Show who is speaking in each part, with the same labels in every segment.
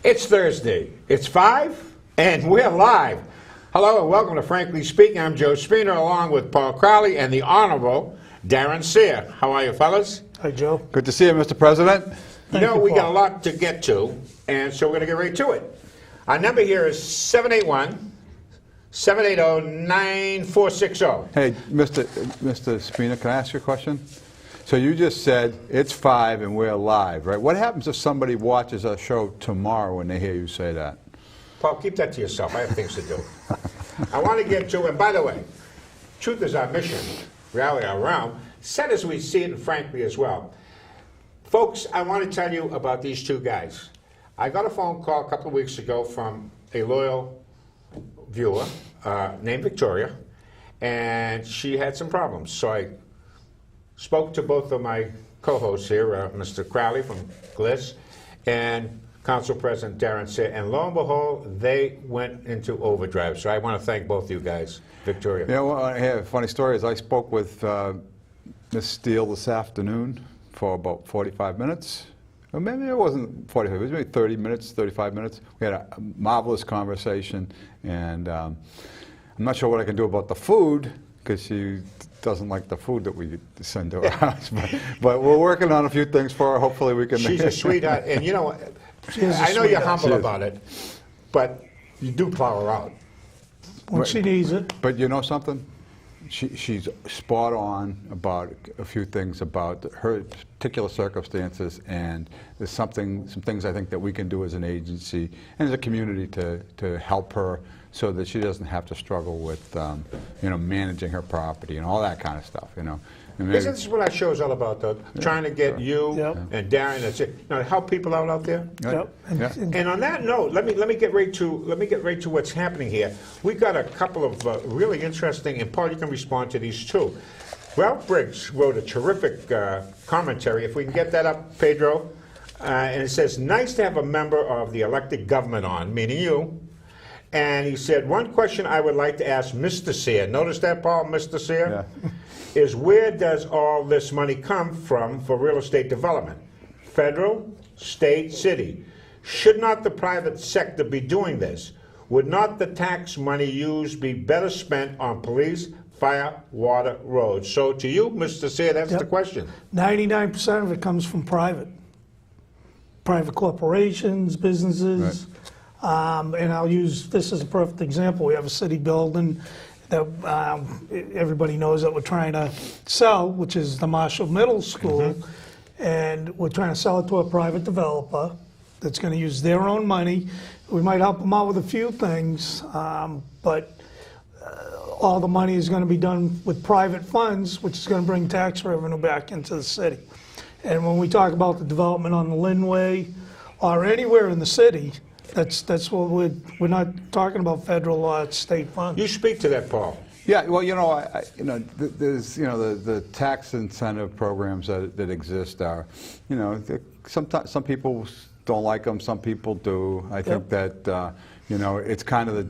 Speaker 1: It's Thursday. It's 5, and we're live. Hello and welcome to Frankly Speaking. I'm Joe Spina, along with Paul Crowley and the Honorable Darren Cyr. How are you, fellas?
Speaker 2: Hi, Joe.
Speaker 3: Good to see you, Mr. President.
Speaker 1: You know, we got a lot to get to, and so we're going to get right to it. Our number here is 781-780-9460.
Speaker 3: Hey, Mr. Spina, can I ask you a question? So you just said it's 5 and we're live, right? What happens if somebody watches our show tomorrow when they hear you say that?
Speaker 1: Paul, keep that to yourself. I have things to do. I want to get to, and by the way, truth is our mission, reality our realm, said as we see it and frankly as well. Folks, I want to tell you about these two guys. I got a phone call a couple of weeks ago from a loyal viewer named Victoria, and she had some problems. So I spoke to both of my co-hosts here, Mr. Crowley from Gliss and Council President Darren Cyr, and lo and behold, they went into overdrive. So I want to thank both of you guys. Victoria.
Speaker 3: Yeah, well, I have a funny story. Is I spoke with Ms. Steele this afternoon for about 45 minutes. Or maybe it wasn't 45, it was maybe 30 minutes, 35 minutes. We had a marvelous conversation, and I'm not sure what I can do about the food, because she doesn't like the food that we send to her house. But we're working on a few things for her. Hopefully we can.
Speaker 1: She's a sweetheart, and you know, I know you're humble about it, but you do plow her out.
Speaker 2: When she needs it.
Speaker 3: But you know something? She's spot on about a few things about her particular circumstances, and there's some things I think that we can do as an agency and as a community to help her, so that she doesn't have to struggle with you know, managing her property and all that kind of stuff. You know.
Speaker 1: Isn't this what our show is all about, though? Yeah, trying to get you and Darren, that's it. You know, to help people out there.
Speaker 2: Yep.
Speaker 1: And on that note, let me get right to what's happening here. We got a couple of really interesting, and Paul, you can respond to these too. Ralph Briggs wrote a terrific commentary. If we can get that up, Pedro, and it says, "Nice to have a member of the elected government on," meaning you. And he said, "One question I would like to ask Mr. Cyr." Notice that, Paul, Mr. Cyr? Yeah. Is where does all this money come from for real estate development? Federal, state, city. Should not the private sector be doing this? Would not the tax money used be better spent on police, fire, water, roads? So to you, Mr. Cyr, that's the question.
Speaker 2: 99% of it comes from private corporations, businesses. Right. And I'll use this as a perfect example. We have a city building that everybody knows that we're trying to sell, which is the Marshall Middle School, and we're trying to sell it to a private developer that's going to use their own money. We might help them out with a few things, but all the money is going to be done with private funds, which is going to bring tax revenue back into the city. And when we talk about the development on the Lynn Way or anywhere in the city, that's what we're not talking about federal or state funds.
Speaker 1: You speak to that, Paul.
Speaker 3: Yeah, well, you know, there's, you know, the tax incentive programs that exist are, you know, sometimes some people don't like them, some people do. I think that, you know, it's kind of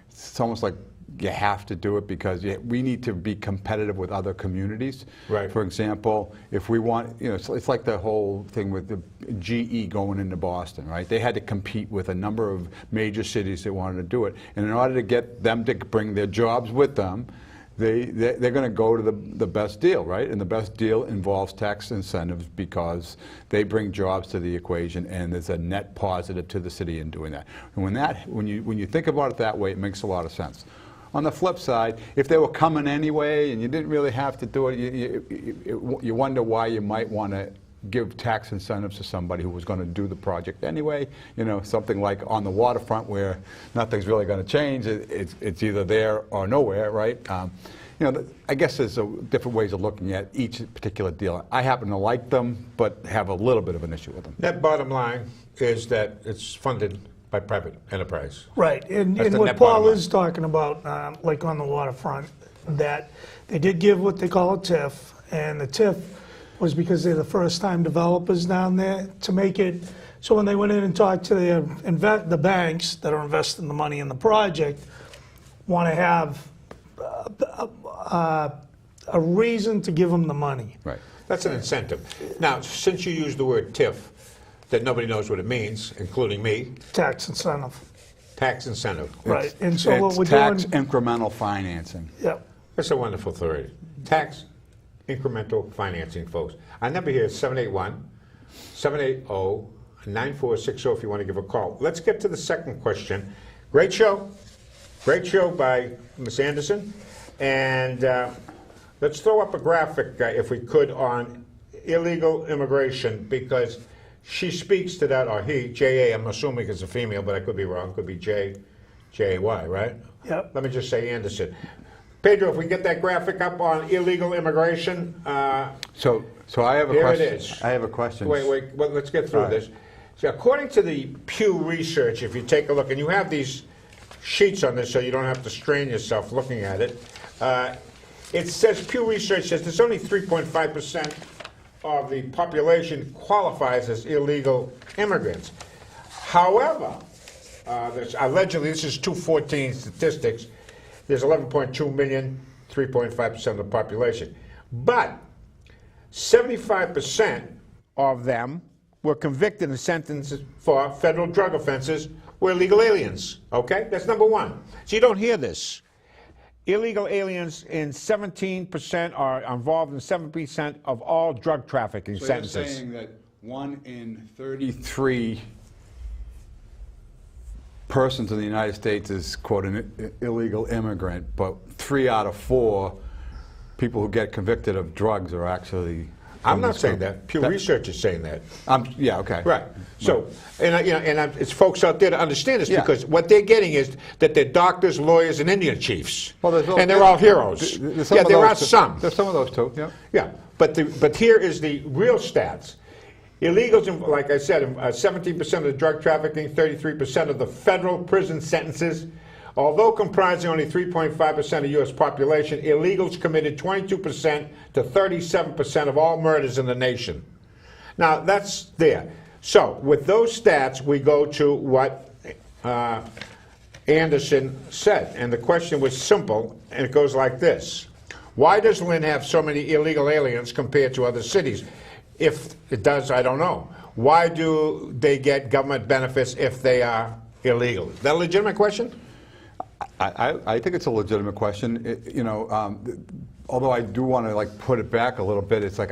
Speaker 3: it's almost like you have to do it because we need to be competitive with other communities. Right. For example, if we want, you know, it's like the whole thing with the GE going into Boston, right? They had to compete with a number of major cities that wanted to do it. And in order to get them to bring their jobs with them, they're going to go to the best deal, right? And the best deal involves tax incentives because they bring jobs to the equation, and there's a net positive to the city in doing that. And when you think about it that way, it makes a lot of sense. On the flip side, if they were coming anyway and you didn't really have to do it, you wonder why you might want to give tax incentives to somebody who was going to do the project anyway. You know, something like on the waterfront where nothing's really going to change. It's either there or nowhere, right? You know, I guess there's different ways of looking at each particular deal. I happen to like them, but have a little bit of an issue with them.
Speaker 1: That bottom line is that it's funded by private enterprise.
Speaker 2: Right, and what Paul is talking about, like on the waterfront, that they did give what they call a TIF, and the TIF was because they're the first-time developers down there to make it so when they went in and talked to the banks that are investing the money in the project, want to have a reason to give them the money.
Speaker 3: Right.
Speaker 1: That's an incentive. Now, since you used the word TIF, that nobody knows what it means, including me.
Speaker 2: Tax incentive.
Speaker 1: Tax incentive.
Speaker 2: Right. And so what
Speaker 3: It's
Speaker 2: we're
Speaker 3: tax
Speaker 2: doing.
Speaker 3: incremental financing.
Speaker 2: Yep.
Speaker 1: That's a wonderful theory. Tax incremental financing, folks. Our number here is 781-780-9460 if you want to give a call. Let's get to the second question. Great show. Great show by Ms. Anderson. And let's throw up a graphic, if we could, on illegal immigration, because she speaks to that, or he, J-A, I'm assuming it's a female, but I could be wrong. Could be J-A-Y, right?
Speaker 2: Yep.
Speaker 1: Let me just say Anderson. Pedro, if we get that graphic up on illegal immigration.
Speaker 3: So I have a
Speaker 1: Here it
Speaker 3: question.
Speaker 1: is.
Speaker 3: I have a question.
Speaker 1: Wait, well, let's get through
Speaker 3: All right.
Speaker 1: this. So according to the Pew Research, if you take a look, and you have these sheets on this so you don't have to strain yourself looking at it, it says, Pew Research says there's only 3.5% of the population qualifies as illegal immigrants. However, allegedly, this is 214 statistics, there's 11.2 million, 3.5% of the population. But 75% of them were convicted and sentenced for federal drug offenses were illegal aliens, okay? That's number one. So you don't hear this. Illegal aliens in 17% are involved in 7% of all drug trafficking
Speaker 3: So
Speaker 1: sentences.
Speaker 3: you're saying that 1 in 33 persons in the United States is, quote, an illegal immigrant, but 3 out of 4 people who get convicted of drugs are actually.
Speaker 1: I'm not saying that. Pew Research is saying that.
Speaker 3: Yeah, okay.
Speaker 1: Right. So, it's folks out there to understand this,
Speaker 3: Yeah.
Speaker 1: because what they're getting is that they're doctors, lawyers, and Indian chiefs.
Speaker 3: Well,
Speaker 1: and they're all heroes. Yeah, there are some.
Speaker 3: There's some of those too, yeah.
Speaker 1: Yeah, but here is the real stats. Illegals, like I said, 17% of the drug trafficking, 33% of the federal prison sentences. Although comprising only 3.5% of U.S. population, illegals committed 22% to 37% of all murders in the nation. Now, that's there. So, with those stats, we go to what Anderson said. And the question was simple, and it goes like this. Why does Lynn have so many illegal aliens compared to other cities? If it does, I don't know. Why do they get government benefits if they are illegal? Is that a legitimate question?
Speaker 3: I think it's a legitimate question. Although I do want to put it back a little bit. It's like,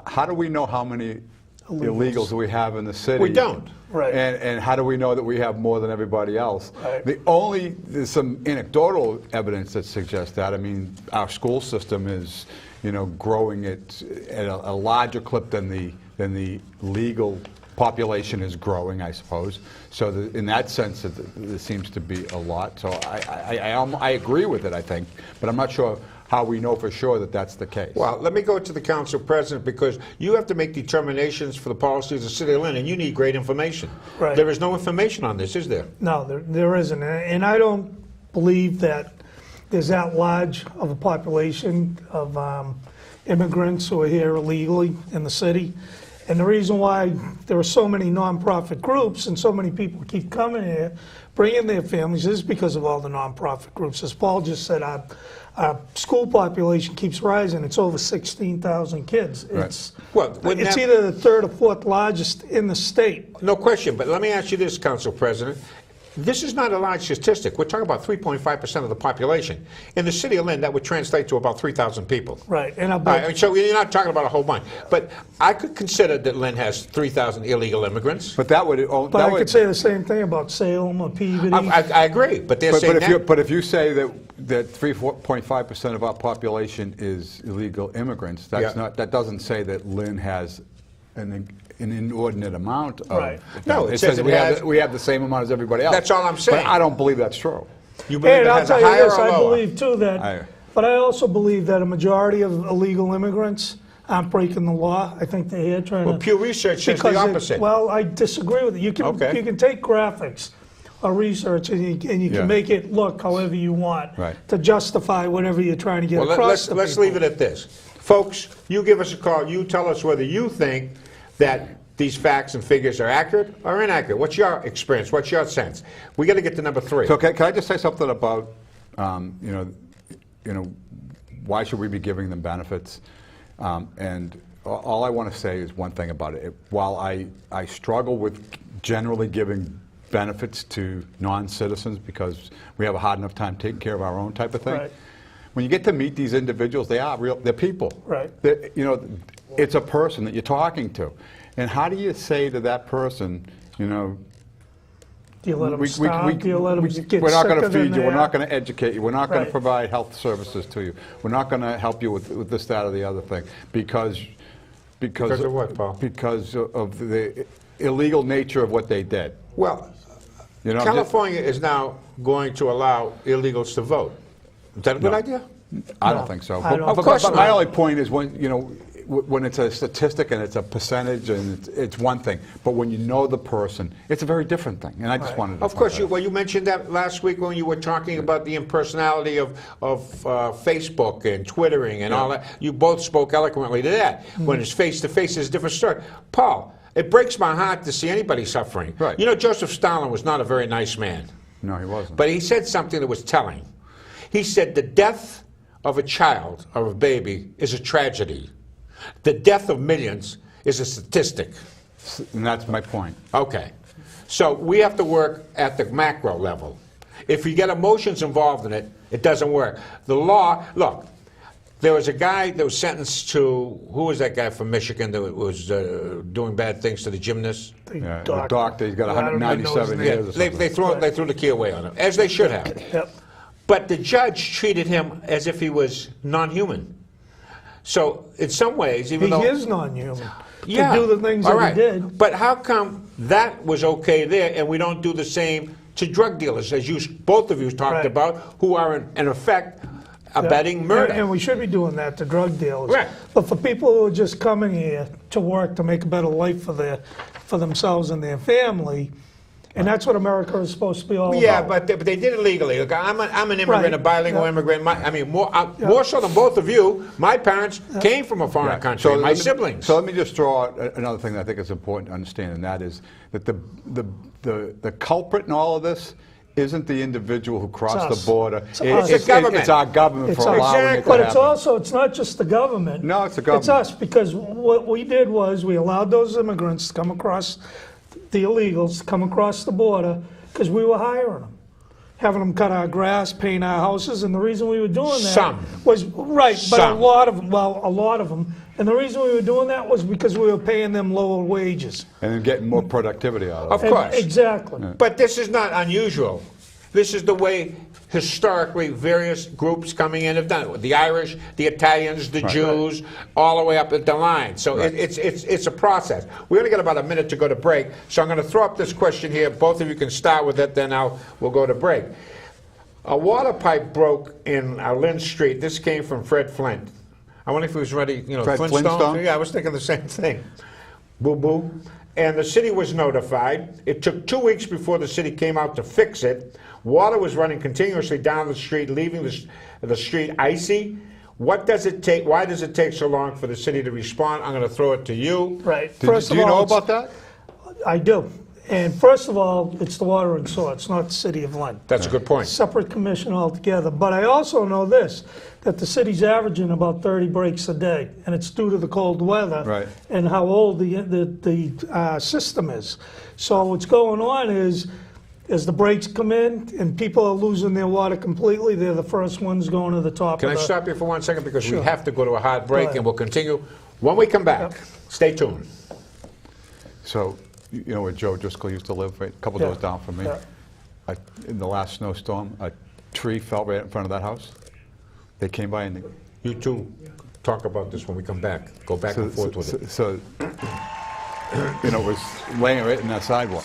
Speaker 3: how do we know how many illegals we have in the city?
Speaker 1: We don't.
Speaker 2: Right.
Speaker 3: And how do we know that we have more than everybody else?
Speaker 2: Right.
Speaker 3: There's some anecdotal evidence that suggests that. I mean, our school system is, growing at a larger clip than the legal population is growing, I suppose. So in that sense, there seems to be a lot. So I agree with it, I think, but I'm not sure how we know for sure that that's the case.
Speaker 1: Well, let me go to the Council President, because you have to make determinations for the policies of the City of Lynn, and you need great information.
Speaker 2: Right.
Speaker 1: There is no information on this, is there?
Speaker 2: No, there isn't. And I don't believe that there's that large of a population of immigrants who are here illegally in the city. And the reason why there are so many nonprofit groups and so many people keep coming here, bringing their families, is because of all the nonprofit groups. As Paul just said, our school population keeps rising. It's over 16,000 kids. It's, it's either the third or fourth largest in the state.
Speaker 1: No question, but let me ask you this, Council President. This is not a large statistic. We're talking about 3.5% of the population. In the city of Lynn, that would translate to about 3,000 people.
Speaker 2: Right. And
Speaker 1: so you're not talking about a whole bunch. But I could consider that Lynn has 3.000 illegal immigrants.
Speaker 3: But that would.
Speaker 2: But I could say the same thing about Salem or Peabody.
Speaker 1: I agree, but they're saying that.
Speaker 3: But if you say that 3.5% of our population is illegal immigrants, that doesn't say that Lynn has an inordinate amount of.
Speaker 2: Right.
Speaker 1: No,
Speaker 3: it says we have the same amount as everybody else.
Speaker 1: That's all I'm saying.
Speaker 3: But I don't believe that's true.
Speaker 1: You believe it
Speaker 2: I'll
Speaker 1: has a
Speaker 2: tell you
Speaker 1: higher
Speaker 2: this,
Speaker 1: or
Speaker 2: I
Speaker 1: lower?
Speaker 2: believe too that, but I also believe that a majority of illegal immigrants aren't breaking the law. I think they're here trying to.
Speaker 1: Pew Research says the opposite.
Speaker 2: Well, I disagree with it. You can take graphics or research and you can make it look however you want to justify whatever you're trying to get across.
Speaker 1: Let's leave it at this. Folks, you give us a call. You tell us whether you think that these facts and figures are accurate or inaccurate. What's your experience? What's your sense? We got to get to number 3.
Speaker 3: So can I just say something about, why should we be giving them benefits? And all I want to say is one thing about it. While I struggle with generally giving benefits to non-citizens because we have a hard enough time taking care of our own type of thing,
Speaker 2: Right.
Speaker 3: when you get to meet these individuals, they are real, they're people.
Speaker 2: Right.
Speaker 3: You know, it's a person that you're talking to. And how do you say to that person, you know,
Speaker 2: Do you let them starve? Do you let them get
Speaker 3: we're not going
Speaker 2: sicker
Speaker 3: to feed
Speaker 2: than
Speaker 3: you, we're
Speaker 2: they
Speaker 3: not
Speaker 2: are?
Speaker 3: going to educate you, we're not going to
Speaker 2: Right.
Speaker 3: provide health services to you, we're not going to help you with this, that, or the other thing, because
Speaker 1: Because of what, Paul?
Speaker 3: Because of the illegal nature of what they did.
Speaker 1: Well,
Speaker 3: You know,
Speaker 1: California is now going to allow illegals to vote. Is that a good
Speaker 3: No.
Speaker 1: idea?
Speaker 3: I
Speaker 2: No,
Speaker 3: don't think so.
Speaker 2: I don't
Speaker 1: Of course
Speaker 3: but my
Speaker 1: not.
Speaker 3: only point is when, you know, when it's a statistic and it's a percentage and it's one thing, but when you know the person, it's a very different thing. And I just
Speaker 2: Right.
Speaker 3: wanted to
Speaker 1: Of
Speaker 3: point
Speaker 1: course,
Speaker 3: that out.
Speaker 1: well, you mentioned that last week when you were talking about the impersonality of Facebook and Twittering and all that. You both spoke eloquently to that. When it's face-to-face, it's a different story. Paul, it breaks my heart to see anybody suffering.
Speaker 3: Right.
Speaker 1: You know, Joseph Stalin was not a very nice man.
Speaker 3: No, he wasn't.
Speaker 1: But he said something that was telling. He said, the death of a child or a baby is a tragedy. The death of millions is a statistic.
Speaker 3: And that's my point.
Speaker 1: Okay. So we have to work at the macro level. If you get emotions involved in it, it doesn't work. The law, look, there was a guy that was sentenced to, who was that guy from Michigan that was doing bad things to the gymnast?
Speaker 3: Yeah, the doctor, he's got
Speaker 2: I don't even know his
Speaker 3: 197
Speaker 2: name.
Speaker 3: years or something.
Speaker 1: They threw the key away on him, as they should have.
Speaker 2: Yep.
Speaker 1: But the judge treated him as if he was non-human. So in some ways, even
Speaker 2: He
Speaker 1: though...
Speaker 2: is non-human.
Speaker 1: Yeah.
Speaker 2: To do the things
Speaker 1: All
Speaker 2: that
Speaker 1: right.
Speaker 2: he did.
Speaker 1: But how come that was okay there and we don't do the same to drug dealers, as you both of you talked
Speaker 2: Right.
Speaker 1: about, who are in effect abetting murder?
Speaker 2: And we should be doing that to drug dealers.
Speaker 1: Right.
Speaker 2: But for people who are just coming here to work to make a better life for themselves and their family, and that's what America is supposed to be all
Speaker 1: Yeah,
Speaker 2: about.
Speaker 1: but they did it legally. Look, I'm an immigrant,
Speaker 2: Right.
Speaker 1: a bilingual
Speaker 2: Yeah.
Speaker 1: immigrant. More so than both of you, my parents came from a foreign
Speaker 3: Right.
Speaker 1: country, my
Speaker 3: let me-
Speaker 1: siblings.
Speaker 3: So let me just throw out another thing that I think is important to understand, and that is that the culprit in all of this isn't the individual who crossed
Speaker 2: us.
Speaker 3: the border.
Speaker 2: It's us.
Speaker 1: It's government.
Speaker 3: It's our government
Speaker 2: It's
Speaker 3: for
Speaker 2: us.
Speaker 3: allowing
Speaker 1: Exactly.
Speaker 3: it to
Speaker 2: But it's
Speaker 3: happen.
Speaker 2: also, it's not just the government.
Speaker 3: No, it's the
Speaker 2: It's
Speaker 3: government.
Speaker 2: us, because what we did was we allowed those immigrants to come across, the illegals, to come across the border, because we were hiring them. Having them cut our grass, paint our houses, and the reason we were doing that
Speaker 1: Some.
Speaker 2: was, right, but
Speaker 1: Some.
Speaker 2: a lot of them, and the reason we were doing that was because we were paying them lower wages.
Speaker 3: And then getting more productivity out of
Speaker 1: Of
Speaker 3: it.
Speaker 1: course.
Speaker 2: Exactly.
Speaker 1: But this is not unusual. This is the way historically various groups coming in have done it. The Irish, the Italians, the Jews, all the way up the line. So
Speaker 3: Right.
Speaker 1: it's a process. We only got about a minute to go to break, so I'm going to throw up this question here. Both of you can start with it, then we'll go to break. A water pipe broke in Lynn Street. This came from Fred Flint. I wonder if he was ready,
Speaker 3: Fred Flintstone?
Speaker 1: Yeah, I was thinking the same thing. Boo-boo. And the city was notified. It took 2 weeks before the city came out to fix it. Water was running continuously down the street, leaving the street icy. What does it take? Why does it take so long for the city to respond? I'm going to throw it to you.
Speaker 2: Right.
Speaker 3: Do you know about that?
Speaker 2: I do. And first of all, it's the water and sewer. It's not the city of Lynn.
Speaker 1: That's a good point.
Speaker 2: Separate commission altogether. But I also know this, that the city's averaging about 30 breaks a day, and it's due to the cold weather
Speaker 3: Right.
Speaker 2: and how old the system is. So what's going on is, as the breaks come in and people are losing their water completely, they're the first ones going to the top
Speaker 1: Can I
Speaker 2: of the...
Speaker 1: stop you for 1 second? Because we
Speaker 2: Sure.
Speaker 1: have to go to a hard
Speaker 2: Go
Speaker 1: break,
Speaker 2: ahead.
Speaker 1: and we'll continue when we come back.
Speaker 2: Yep.
Speaker 1: Stay tuned.
Speaker 3: So, you know where Joe Driscoll used to live, right? A couple
Speaker 2: Yeah.
Speaker 3: doors down from me.
Speaker 2: Yeah.
Speaker 3: In the last snowstorm, a tree fell right in front of that house. They came by and
Speaker 1: You two talk about this when we come back. Go back and forth with it.
Speaker 3: so, you know, it was laying right in that sidewalk.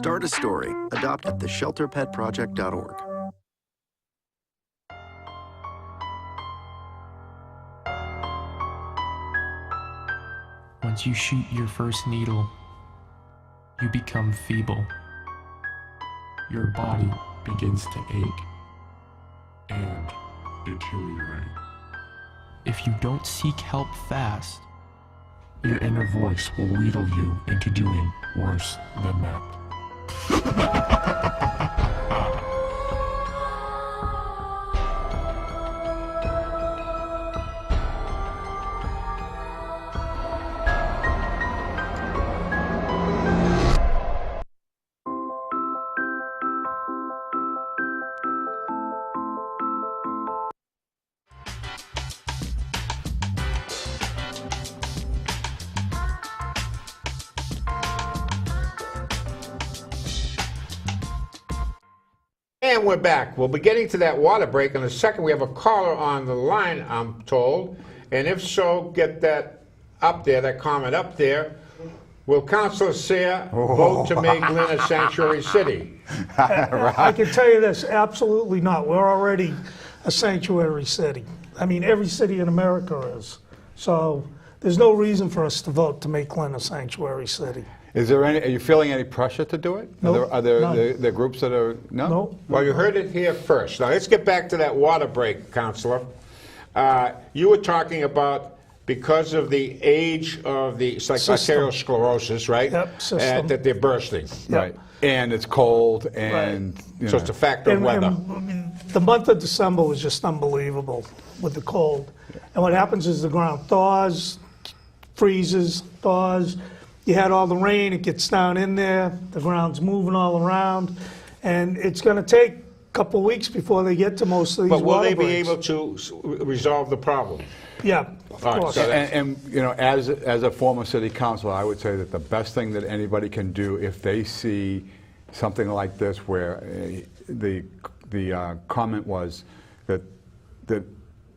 Speaker 4: Start a story. Adopt at theshelterpetproject.org.
Speaker 5: Once you shoot your first needle, you become feeble. Your body begins to ache and deteriorate. If you don't seek help fast, your inner voice will wheedle you into doing worse than that.
Speaker 1: And we're back. We'll be getting to that water break in a second. We have a caller on the line, I'm told. And if so, get that up there, that comment up there. Will Councilor Cyr vote to make Lynn a sanctuary city?
Speaker 2: I can tell you this, absolutely not. We're already a sanctuary city. I mean, every city in America is. So there's no reason for us to vote to make Lynn a sanctuary city.
Speaker 3: Is there any? Are you feeling any pressure to do it?
Speaker 2: Nope,
Speaker 3: Are there
Speaker 2: none.
Speaker 3: there groups that are no?
Speaker 2: No.
Speaker 1: Well, you heard it here first. Now, let's get back to that water break, Councilor. You were talking about because of the age of the, it's like
Speaker 2: System.
Speaker 1: arteriosclerosis, right?
Speaker 2: Yep, system.
Speaker 1: That they're bursting.
Speaker 3: Right. And it's cold, and you
Speaker 1: So
Speaker 3: know.
Speaker 1: it's a factor of
Speaker 2: And
Speaker 1: weather.
Speaker 2: I mean, the month of December was just unbelievable with the cold. And what happens is the ground thaws, freezes, thaws. You had all the rain, it gets down in there, the ground's moving all around, and it's going to take a couple of weeks before they get to most of these
Speaker 1: But will
Speaker 2: water
Speaker 1: they be
Speaker 2: breaks.
Speaker 1: able to resolve the problem?
Speaker 2: Yeah, of
Speaker 1: All right,
Speaker 2: course.
Speaker 1: so
Speaker 3: And you know, as a former city councilor, I would say that the best thing that anybody can do if they see something like this, where the comment was that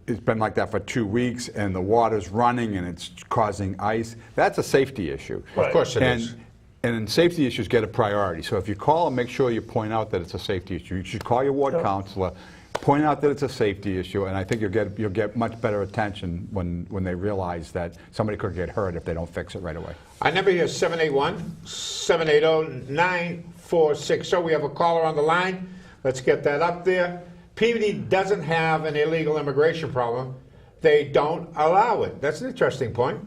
Speaker 3: it's been like that for 2 weeks, and the water's running and it's causing ice. That's a safety issue.
Speaker 1: Of course it is.
Speaker 3: And safety issues get a priority. So if you call and make sure you point out that it's a safety issue, you should call your ward councilor, point out that it's a safety issue, and I think you'll get much better attention when they realize that somebody could get hurt if they don't fix it right away.
Speaker 1: Our number here is 781-780-9460. We have a caller on the line. Let's get that up there. PVD doesn't have an illegal immigration problem. They don't allow it. That's an interesting point.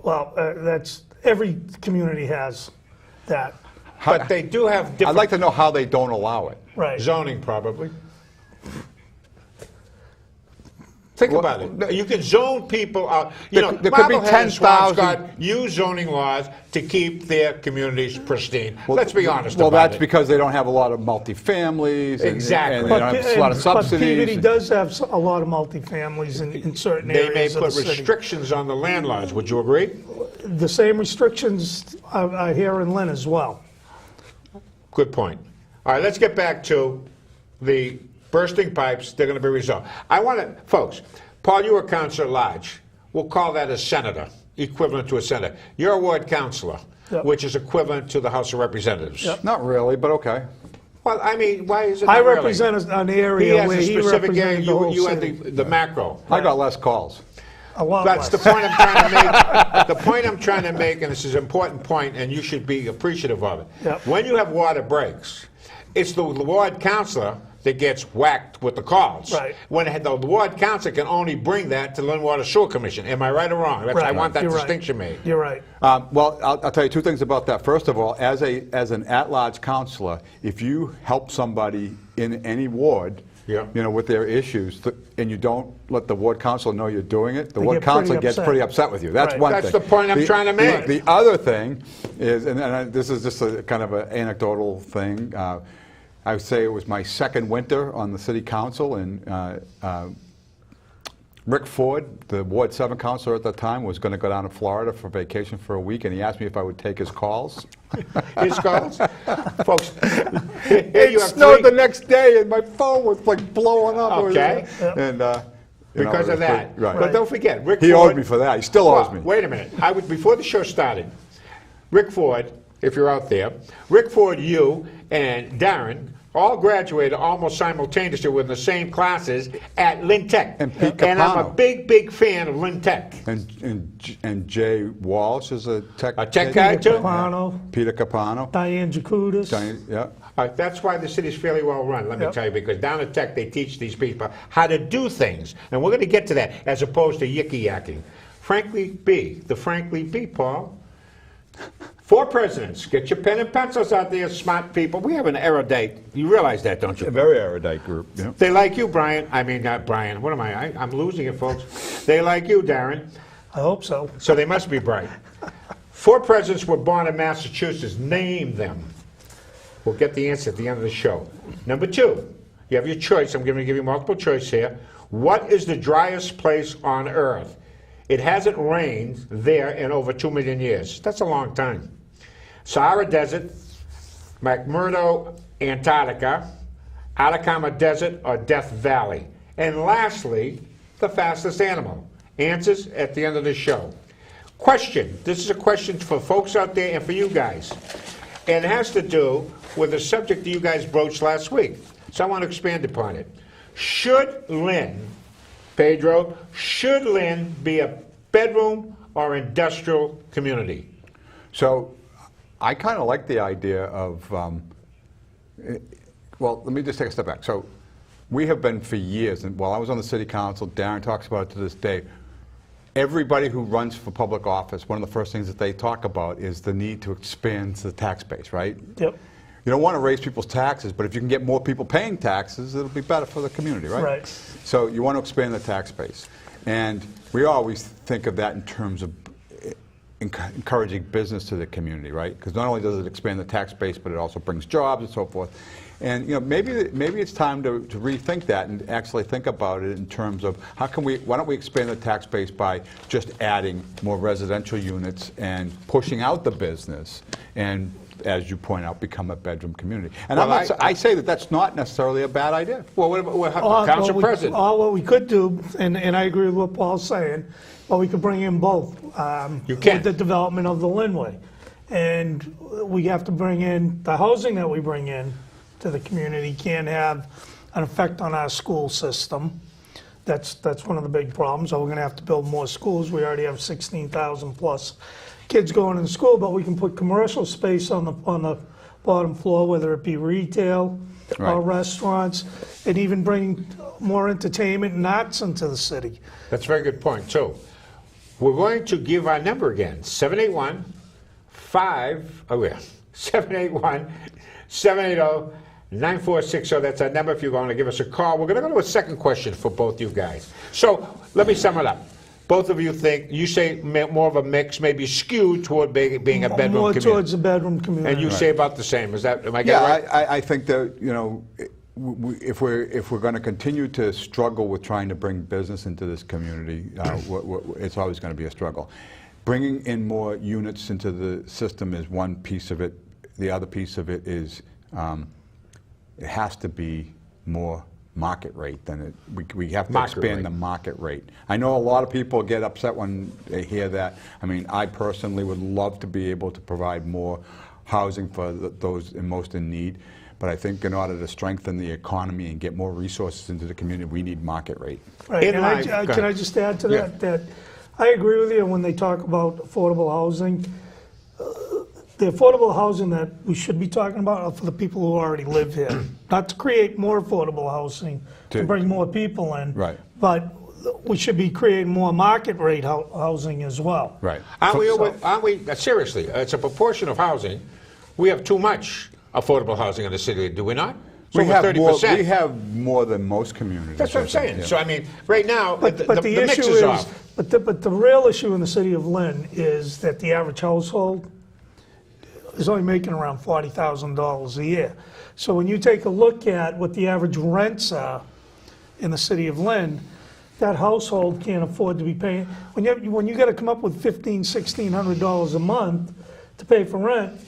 Speaker 2: Well, that's, every community has that.
Speaker 1: But they do have
Speaker 3: I'd
Speaker 1: different
Speaker 3: like to know how they don't allow it.
Speaker 2: Right.
Speaker 1: zoning, probably. Think about it. You can zone people out. You know,
Speaker 3: There could be
Speaker 1: Marblehead and
Speaker 3: 10,000
Speaker 1: Swampscott use zoning laws to keep their communities pristine. Let's be honest
Speaker 3: Well,
Speaker 1: about
Speaker 3: that's
Speaker 1: it.
Speaker 3: because they don't have a lot of multifamilies.
Speaker 1: Exactly.
Speaker 3: And they don't have a lot of subsidies.
Speaker 2: But PVD does have a lot of multifamilies in certain
Speaker 1: They may
Speaker 2: areas of the
Speaker 1: put
Speaker 2: city.
Speaker 1: restrictions on the landlords. Would you agree?
Speaker 2: The same restrictions are here in Lynn as well.
Speaker 1: Good point. All right, let's get back to the bursting pipes. They're going to be resolved. I want to, folks, Paul, you were Councilor at Large. We'll call that a senator, equivalent to a senator. You're a ward councilor,
Speaker 2: Yep.
Speaker 1: which is equivalent to the House of Representatives.
Speaker 2: Yep.
Speaker 3: Not really, but okay.
Speaker 1: Well, I mean, why is it
Speaker 2: I
Speaker 1: not really?
Speaker 2: represent an
Speaker 1: He
Speaker 2: area
Speaker 1: has
Speaker 2: where
Speaker 1: a
Speaker 2: he
Speaker 1: specific area.
Speaker 2: represented the whole
Speaker 1: You had
Speaker 2: city.
Speaker 1: the macro.
Speaker 3: I got less calls.
Speaker 2: A lot
Speaker 1: That's the
Speaker 2: less.
Speaker 1: point I'm trying to make. The point I'm trying to make, and this is an important point, and you should be appreciative of it.
Speaker 2: Yep.
Speaker 1: When you have water breaks, it's the ward councilor that gets whacked with the calls.
Speaker 2: Right.
Speaker 1: When the ward councilor can only bring that to Lynn Water Sewer Commission. Am I right or wrong? That's, I
Speaker 2: Right.
Speaker 1: want that
Speaker 2: You're right.
Speaker 1: distinction made.
Speaker 2: You're right.
Speaker 3: Well, I'll tell you two things about that. First of all, as an at-large counselor, if you help somebody in any ward,
Speaker 1: Yeah.
Speaker 3: you know, with their issues, and you don't let the ward councilor know you're doing it, the
Speaker 2: They
Speaker 3: ward
Speaker 2: get pretty
Speaker 3: councilor gets
Speaker 2: upset.
Speaker 3: pretty upset with you. That's
Speaker 2: Right.
Speaker 3: one
Speaker 1: That's
Speaker 3: thing.
Speaker 1: the point I'm trying to make.
Speaker 3: The other thing is, and this is just a kind of an anecdotal thing. I would say it was my second winter on the city council, and Rick Ford, the Ward 7 councilor at the time, was going to go down to Florida for vacation for a week, and he asked me if I would take his calls.
Speaker 1: His calls? Folks, here you
Speaker 3: It
Speaker 1: have
Speaker 3: snowed
Speaker 1: three.
Speaker 3: the next day, and my phone was like blowing up.
Speaker 1: Okay.
Speaker 3: And you know,
Speaker 1: Because
Speaker 3: it
Speaker 1: of
Speaker 3: was
Speaker 1: that.
Speaker 3: pretty- right.
Speaker 1: But don't forget, Rick
Speaker 3: He
Speaker 1: Ford.
Speaker 3: owed me for that. He still owes
Speaker 1: Well,
Speaker 3: me.
Speaker 1: Wait a minute. Before the show started, Rick Ford if you're out there. Rick Ford, you, and Darren all graduated almost simultaneously with the same classes at Lynn Tech.
Speaker 3: And Pete
Speaker 1: And I'm a
Speaker 3: Capano.
Speaker 1: big fan of Lynn Tech.
Speaker 3: And Jay Walsh is a tech
Speaker 1: guy, too?
Speaker 2: Capano,
Speaker 3: Peter Capano.
Speaker 2: Diane Jacutis.
Speaker 3: Yeah.
Speaker 1: That's why the city's fairly well run, let me
Speaker 2: Yep.
Speaker 1: tell you, because down at Tech they teach these people how to do things. And we're going to get to that as opposed to yicky-yakking. Frankly B, the Frankly B, Paul. 4 presidents. Get your pen and pencils out there, smart people. We have an erudite. You realize that, don't you?
Speaker 3: A very erudite group. Yeah.
Speaker 1: They like you, Brian. I mean, not Brian. What am I? I'm losing it, folks. They like you, Darren.
Speaker 2: I hope so.
Speaker 1: So they must be bright. 4 presidents were born in Massachusetts. Name them. We'll get the answer at the end of the show. Number 2, you have your choice. I'm going to give you multiple choice here. What is the driest place on Earth? It hasn't rained there in over 2 million years. That's a long time. Sahara Desert, McMurdo, Antarctica, Atacama Desert, or Death Valley. And lastly, the fastest animal. Answers at the end of the show. Question. This is a question for folks out there and for you guys. And it has to do with the subject that you guys broached last week. So I want to expand upon it. Should Lynn, Pedro, should Lynn be a bedroom or industrial community?
Speaker 3: So I kind of like the idea of, well, let me just take a step back. So we have been for years, and while I was on the city council, Darren talks about it to this day, everybody who runs for public office, one of the first things that they talk about is the need to expand the tax base, right?
Speaker 2: Yep.
Speaker 3: You don't want to raise people's taxes, but if you can get more people paying taxes, it'll be better for the community, right?
Speaker 2: Right.
Speaker 3: So you want to expand the tax base. And we always think of that in terms of encouraging business to the community, right? Because not only does it expand the tax base, but it also brings jobs and so forth. And you know, maybe it's time to rethink that and actually think about it in terms of why don't we expand the tax base by just adding more residential units and pushing out the business and, as you point out, become a bedroom community. And
Speaker 1: Well,
Speaker 3: I say that that's not necessarily a bad idea.
Speaker 1: Well, what about Council President?
Speaker 2: What we could do, and I agree with what Paul's saying, but we could bring in both.
Speaker 1: You can.
Speaker 2: With the development of the Linway. And we have to bring in, the housing that we bring in to the community can have an effect on our school system. That's one of the big problems. So we're going to have to build more schools. We already have 16,000 plus kids going to school, but we can put commercial space on the bottom floor, whether it be retail or
Speaker 3: Right.
Speaker 2: restaurants, and even bring more entertainment and arts into the city.
Speaker 1: That's a very good point, too. We're going to give our number again, 781-780-9460. That's our number if you're going to give us a call. We're going to go to a second question for both you guys. So let me sum it up. Both of you think, you say more of a mix, maybe skewed toward being a bedroom
Speaker 2: More
Speaker 1: community.
Speaker 2: towards the bedroom community.
Speaker 1: And you say about the same. Is that, am I
Speaker 3: Yeah,
Speaker 1: getting right?
Speaker 3: I think that, you know, if we're going to continue to struggle with trying to bring business into this community, it's always going to be a struggle. Bringing in more units into the system is one piece of it. The other piece of it is it has to be more market rate than it. We have to
Speaker 1: Market
Speaker 3: expand
Speaker 1: rate.
Speaker 3: the market rate. I know a lot of people get upset when they hear that. I mean, I personally would love to be able to provide more housing for those most in need. But I think in order to strengthen the economy and get more resources into the community, we need market rate.
Speaker 2: Right,
Speaker 1: In
Speaker 2: and
Speaker 1: line- go
Speaker 2: can I
Speaker 1: ahead.
Speaker 2: just add to
Speaker 1: Yeah.
Speaker 2: that I agree with you when they talk about affordable housing. The affordable housing that we should be talking about are for the people who already live here, not to create more affordable housing, to
Speaker 3: To-
Speaker 2: bring more people in.
Speaker 3: Right.
Speaker 2: But we should be creating more market rate housing as well.
Speaker 3: Right.
Speaker 1: Aren't we, seriously, it's a proportion of housing. We have too much affordable housing in the city, do we not? It's
Speaker 3: We
Speaker 1: over
Speaker 3: have
Speaker 1: 30%.
Speaker 3: we have more than most communities.
Speaker 1: That's what I'm
Speaker 3: I think,
Speaker 1: saying.
Speaker 3: yeah.
Speaker 1: So, I mean, right now,
Speaker 2: But
Speaker 1: the
Speaker 2: the
Speaker 1: mix
Speaker 2: issue
Speaker 1: is
Speaker 2: is,
Speaker 1: off.
Speaker 2: but the real issue in the city of Lynn is that the average household is only making around $40,000 a year. So when you take a look at what the average rents are in the city of Lynn, that household can't afford to be paying. When you got to come up with $1,600 a month to pay for rent,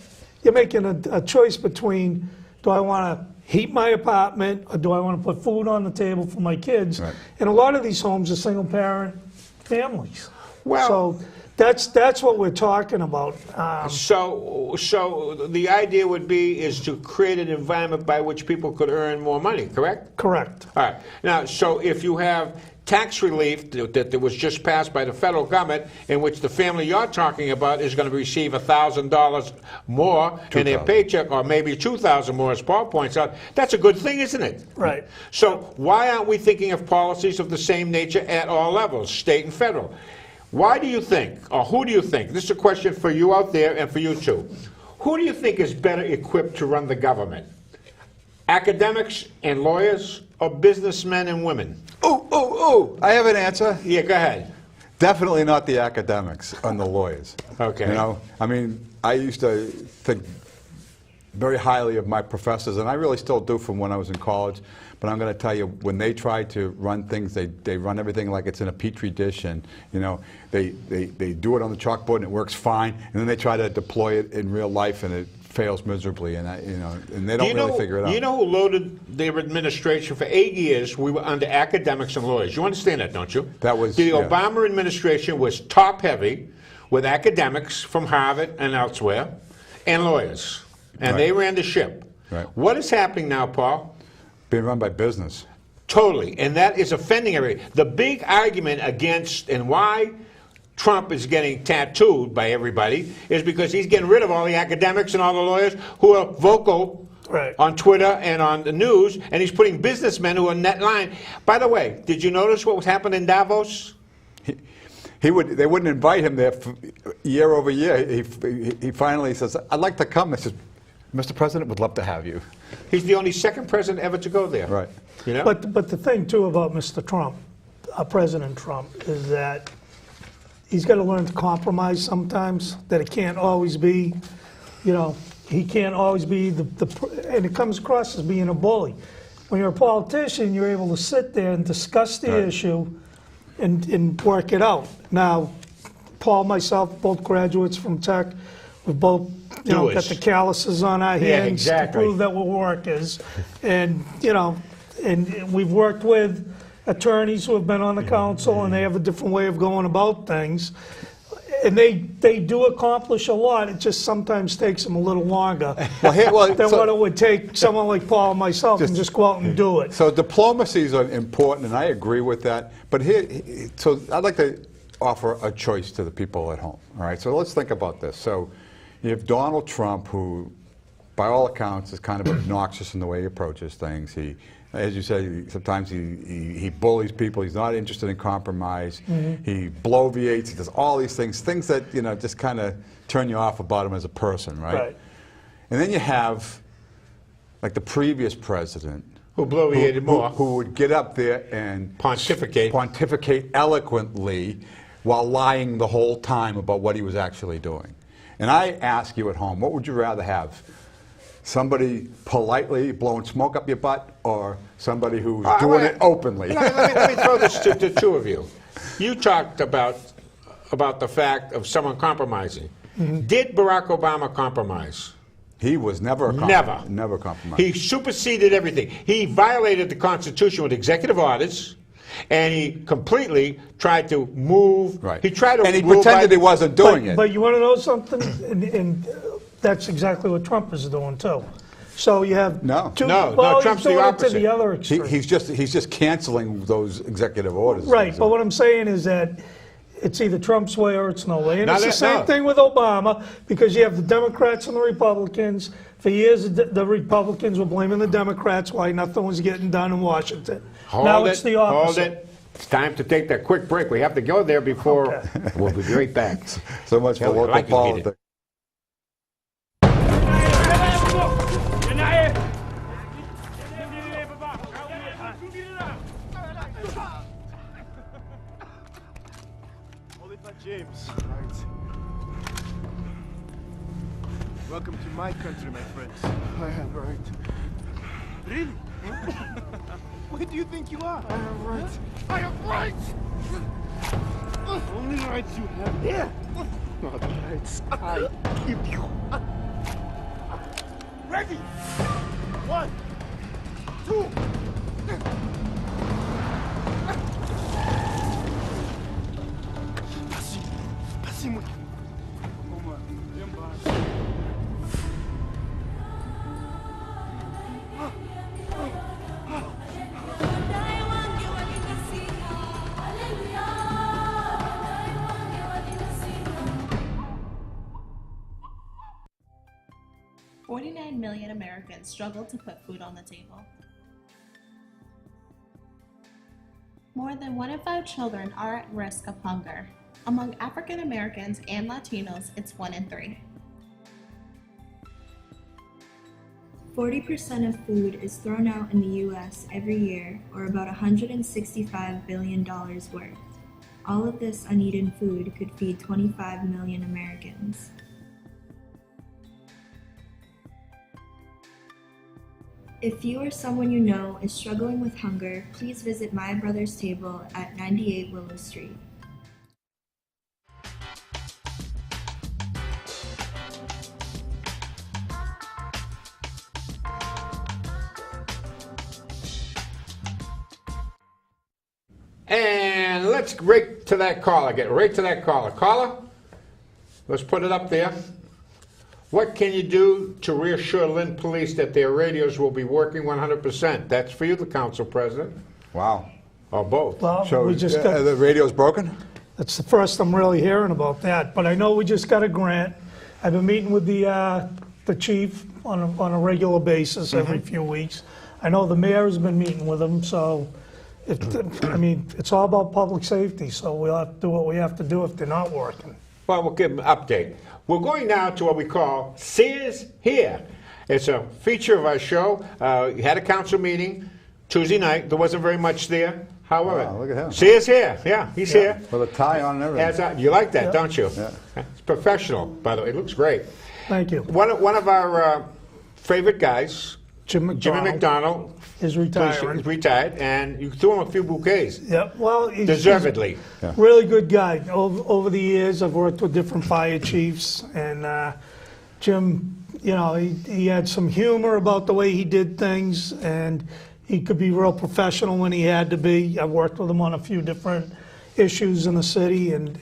Speaker 2: you're making a choice between, do I want to heat my apartment or do I want to put food on the table for my kids?
Speaker 3: Right.
Speaker 2: And a lot of these homes are single parent families.
Speaker 1: Well-
Speaker 2: So That's what we're talking about.
Speaker 1: So the idea would be is to create an environment by which people could earn more money, correct?
Speaker 2: Correct.
Speaker 1: All right. Now, so if you have tax relief that was just passed by the federal government, in which the family you're talking about is going to receive $1,000 more in their paycheck, or maybe $2,000 more, as Paul points out, that's a good thing, isn't it?
Speaker 2: Right.
Speaker 1: So why aren't we thinking of policies of the same nature at all levels, state and federal? Why do you think, or who do you think, this is a question for you out there and for you too, who do you think is better equipped to run the government? Academics and lawyers, or businessmen and women?
Speaker 3: I have an answer.
Speaker 1: Yeah, go ahead.
Speaker 3: Definitely not the academics and the lawyers.
Speaker 1: Okay.
Speaker 3: You know, I mean, I used to think very highly of my professors, and I really still do from when I was in college. But I'm going to tell you, when they try to run things, they run everything like it's in a petri dish, and you know, they do it on the chalkboard and it works fine, and then they try to deploy it in real life and it fails miserably, and you know, and they don't really figure it out.
Speaker 1: You know who loaded their administration for 8 years? We were under academics and lawyers. You understand that, don't you?
Speaker 3: That was
Speaker 1: the Obama administration was top heavy with academics from Harvard and elsewhere, and lawyers, and they ran the ship.
Speaker 3: Right.
Speaker 1: What is happening now, Paul?
Speaker 3: Being run by business.
Speaker 1: Totally, and that is offending everybody. The big argument against, and why Trump is getting tattooed by everybody, is because he's getting rid of all the academics and all the lawyers who are vocal on Twitter and on the news, and he's putting businessmen who are net line. By the way, did you notice what was happening in Davos?
Speaker 3: They wouldn't invite him there year over year. He finally says, "I'd like to come." I said, "Mr. President, would love to have you."
Speaker 1: He's the only second president ever to go there.
Speaker 3: Right.
Speaker 1: You know?
Speaker 2: But the thing too about Mr. Trump, President Trump, is that he's got to learn to compromise sometimes. That it can't always be, you know, he can't always be and it comes across as being a bully. When you're a politician, you're able to sit there and discuss the issue and work it out. Now, Paul, myself, both graduates from Tech, we've both got the calluses on our hands to prove that we're workers, and you know, and we've worked with attorneys who have been on the council, and they have a different way of going about things, and they do accomplish a lot. It just sometimes takes them a little longer than what it would take someone like Paul and myself and just go out and do it.
Speaker 3: So diplomacies are important, and I agree with that. But so I'd like to offer a choice to the people at home. All right, so let's think about this. So you have Donald Trump, who, by all accounts, is kind of obnoxious in the way he approaches things. He, as you say, sometimes he bullies people. He's not interested in compromise. He bloviates. He does all these things that, you know, just kind of turn you off about him as a person, right? And then you have, like, the previous president,
Speaker 1: who bloviated more,
Speaker 3: who would get up there and
Speaker 1: pontificate
Speaker 3: eloquently while lying the whole time about what he was actually doing. And I ask you at home, what would you rather have? Somebody politely blowing smoke up your butt, or somebody who's doing it openly?
Speaker 1: Let me throw this to the two of you. You talked about the fact of someone compromising. Did Barack Obama compromise?
Speaker 3: He was never never compromised.
Speaker 1: He superseded everything. He violated the Constitution with executive orders, and he completely tried to move.
Speaker 3: Right.
Speaker 1: He tried to,
Speaker 3: and he pretended he wasn't doing it.
Speaker 2: But you want to know something? And that's exactly what Trump is doing too. So you have
Speaker 1: No,
Speaker 2: he's
Speaker 1: Trump's
Speaker 2: doing
Speaker 1: the
Speaker 2: it
Speaker 1: opposite.
Speaker 2: to the other extreme.
Speaker 3: He's just canceling those executive orders.
Speaker 2: Right. But what I'm saying is that it's either Trump's way or it's no way. And it's the same thing with Obama, because you have the Democrats and the Republicans. For years, the Republicans were blaming the Democrats why nothing was getting done in Washington. Now it's the opposite.
Speaker 1: Hold it. It's time to take that quick break. We have to go there before. We'll be right back.
Speaker 3: So much for local politics.
Speaker 6: James. Right. Welcome to my country, my friends. I am right. Really? Where do you think you are? I am right. I am right! Only rights you have here. Not rights I give you. Ready? 1, 2. próximo.
Speaker 7: "49 million Americans struggle to put food on the table. More than 1 in 5 children are at risk of hunger. Among African Americans and Latinos, it's 1 in 3.
Speaker 8: 40% of food is thrown out in the U.S. every year, or about $165 billion worth. All of this uneaten food could feed 25 million Americans. If you or someone you know is struggling with hunger, please visit My Brother's Table at 98 Willow Street.
Speaker 1: And let's get right to that caller. Caller, let's put it up there. What can you do to reassure Lynn Police that their radios will be working 100%? That's for you, the Council President.
Speaker 3: Wow.
Speaker 1: Or both.
Speaker 2: Well,
Speaker 3: So
Speaker 2: we just got,
Speaker 3: the radio's broken?
Speaker 2: that's the first I'm really hearing about that, but I know we just got a grant. I've been meeting with the chief on a regular basis every few weeks. I know the mayor has been meeting with him, so I mean, it's all about public safety, so we'll have to do what we have to do if they're not working.
Speaker 1: Well, we'll give them an update. We're going now to what we call Cyr's Here. It's a feature of our show. We had a council meeting Tuesday night. There wasn't very much there. However,
Speaker 3: Wow, look at him.
Speaker 1: Cyr's here. Yeah, he's here.
Speaker 3: With a tie on and everything.
Speaker 1: You like that, don't you?
Speaker 3: Yeah.
Speaker 1: It's professional, by the way. It looks great.
Speaker 2: Thank you.
Speaker 1: One of our favorite guys,
Speaker 2: Jimmy
Speaker 1: McDonald,
Speaker 2: is retiring.
Speaker 1: He's retired, and you threw him a few bouquets.
Speaker 2: Yep. Well, he's
Speaker 1: Deservedly.
Speaker 2: really good guy. Over the years, I've worked with different fire chiefs, and Jim, you know, he had some humor about the way he did things, and he could be real professional when he had to be. I've worked with him on a few different issues in the city, and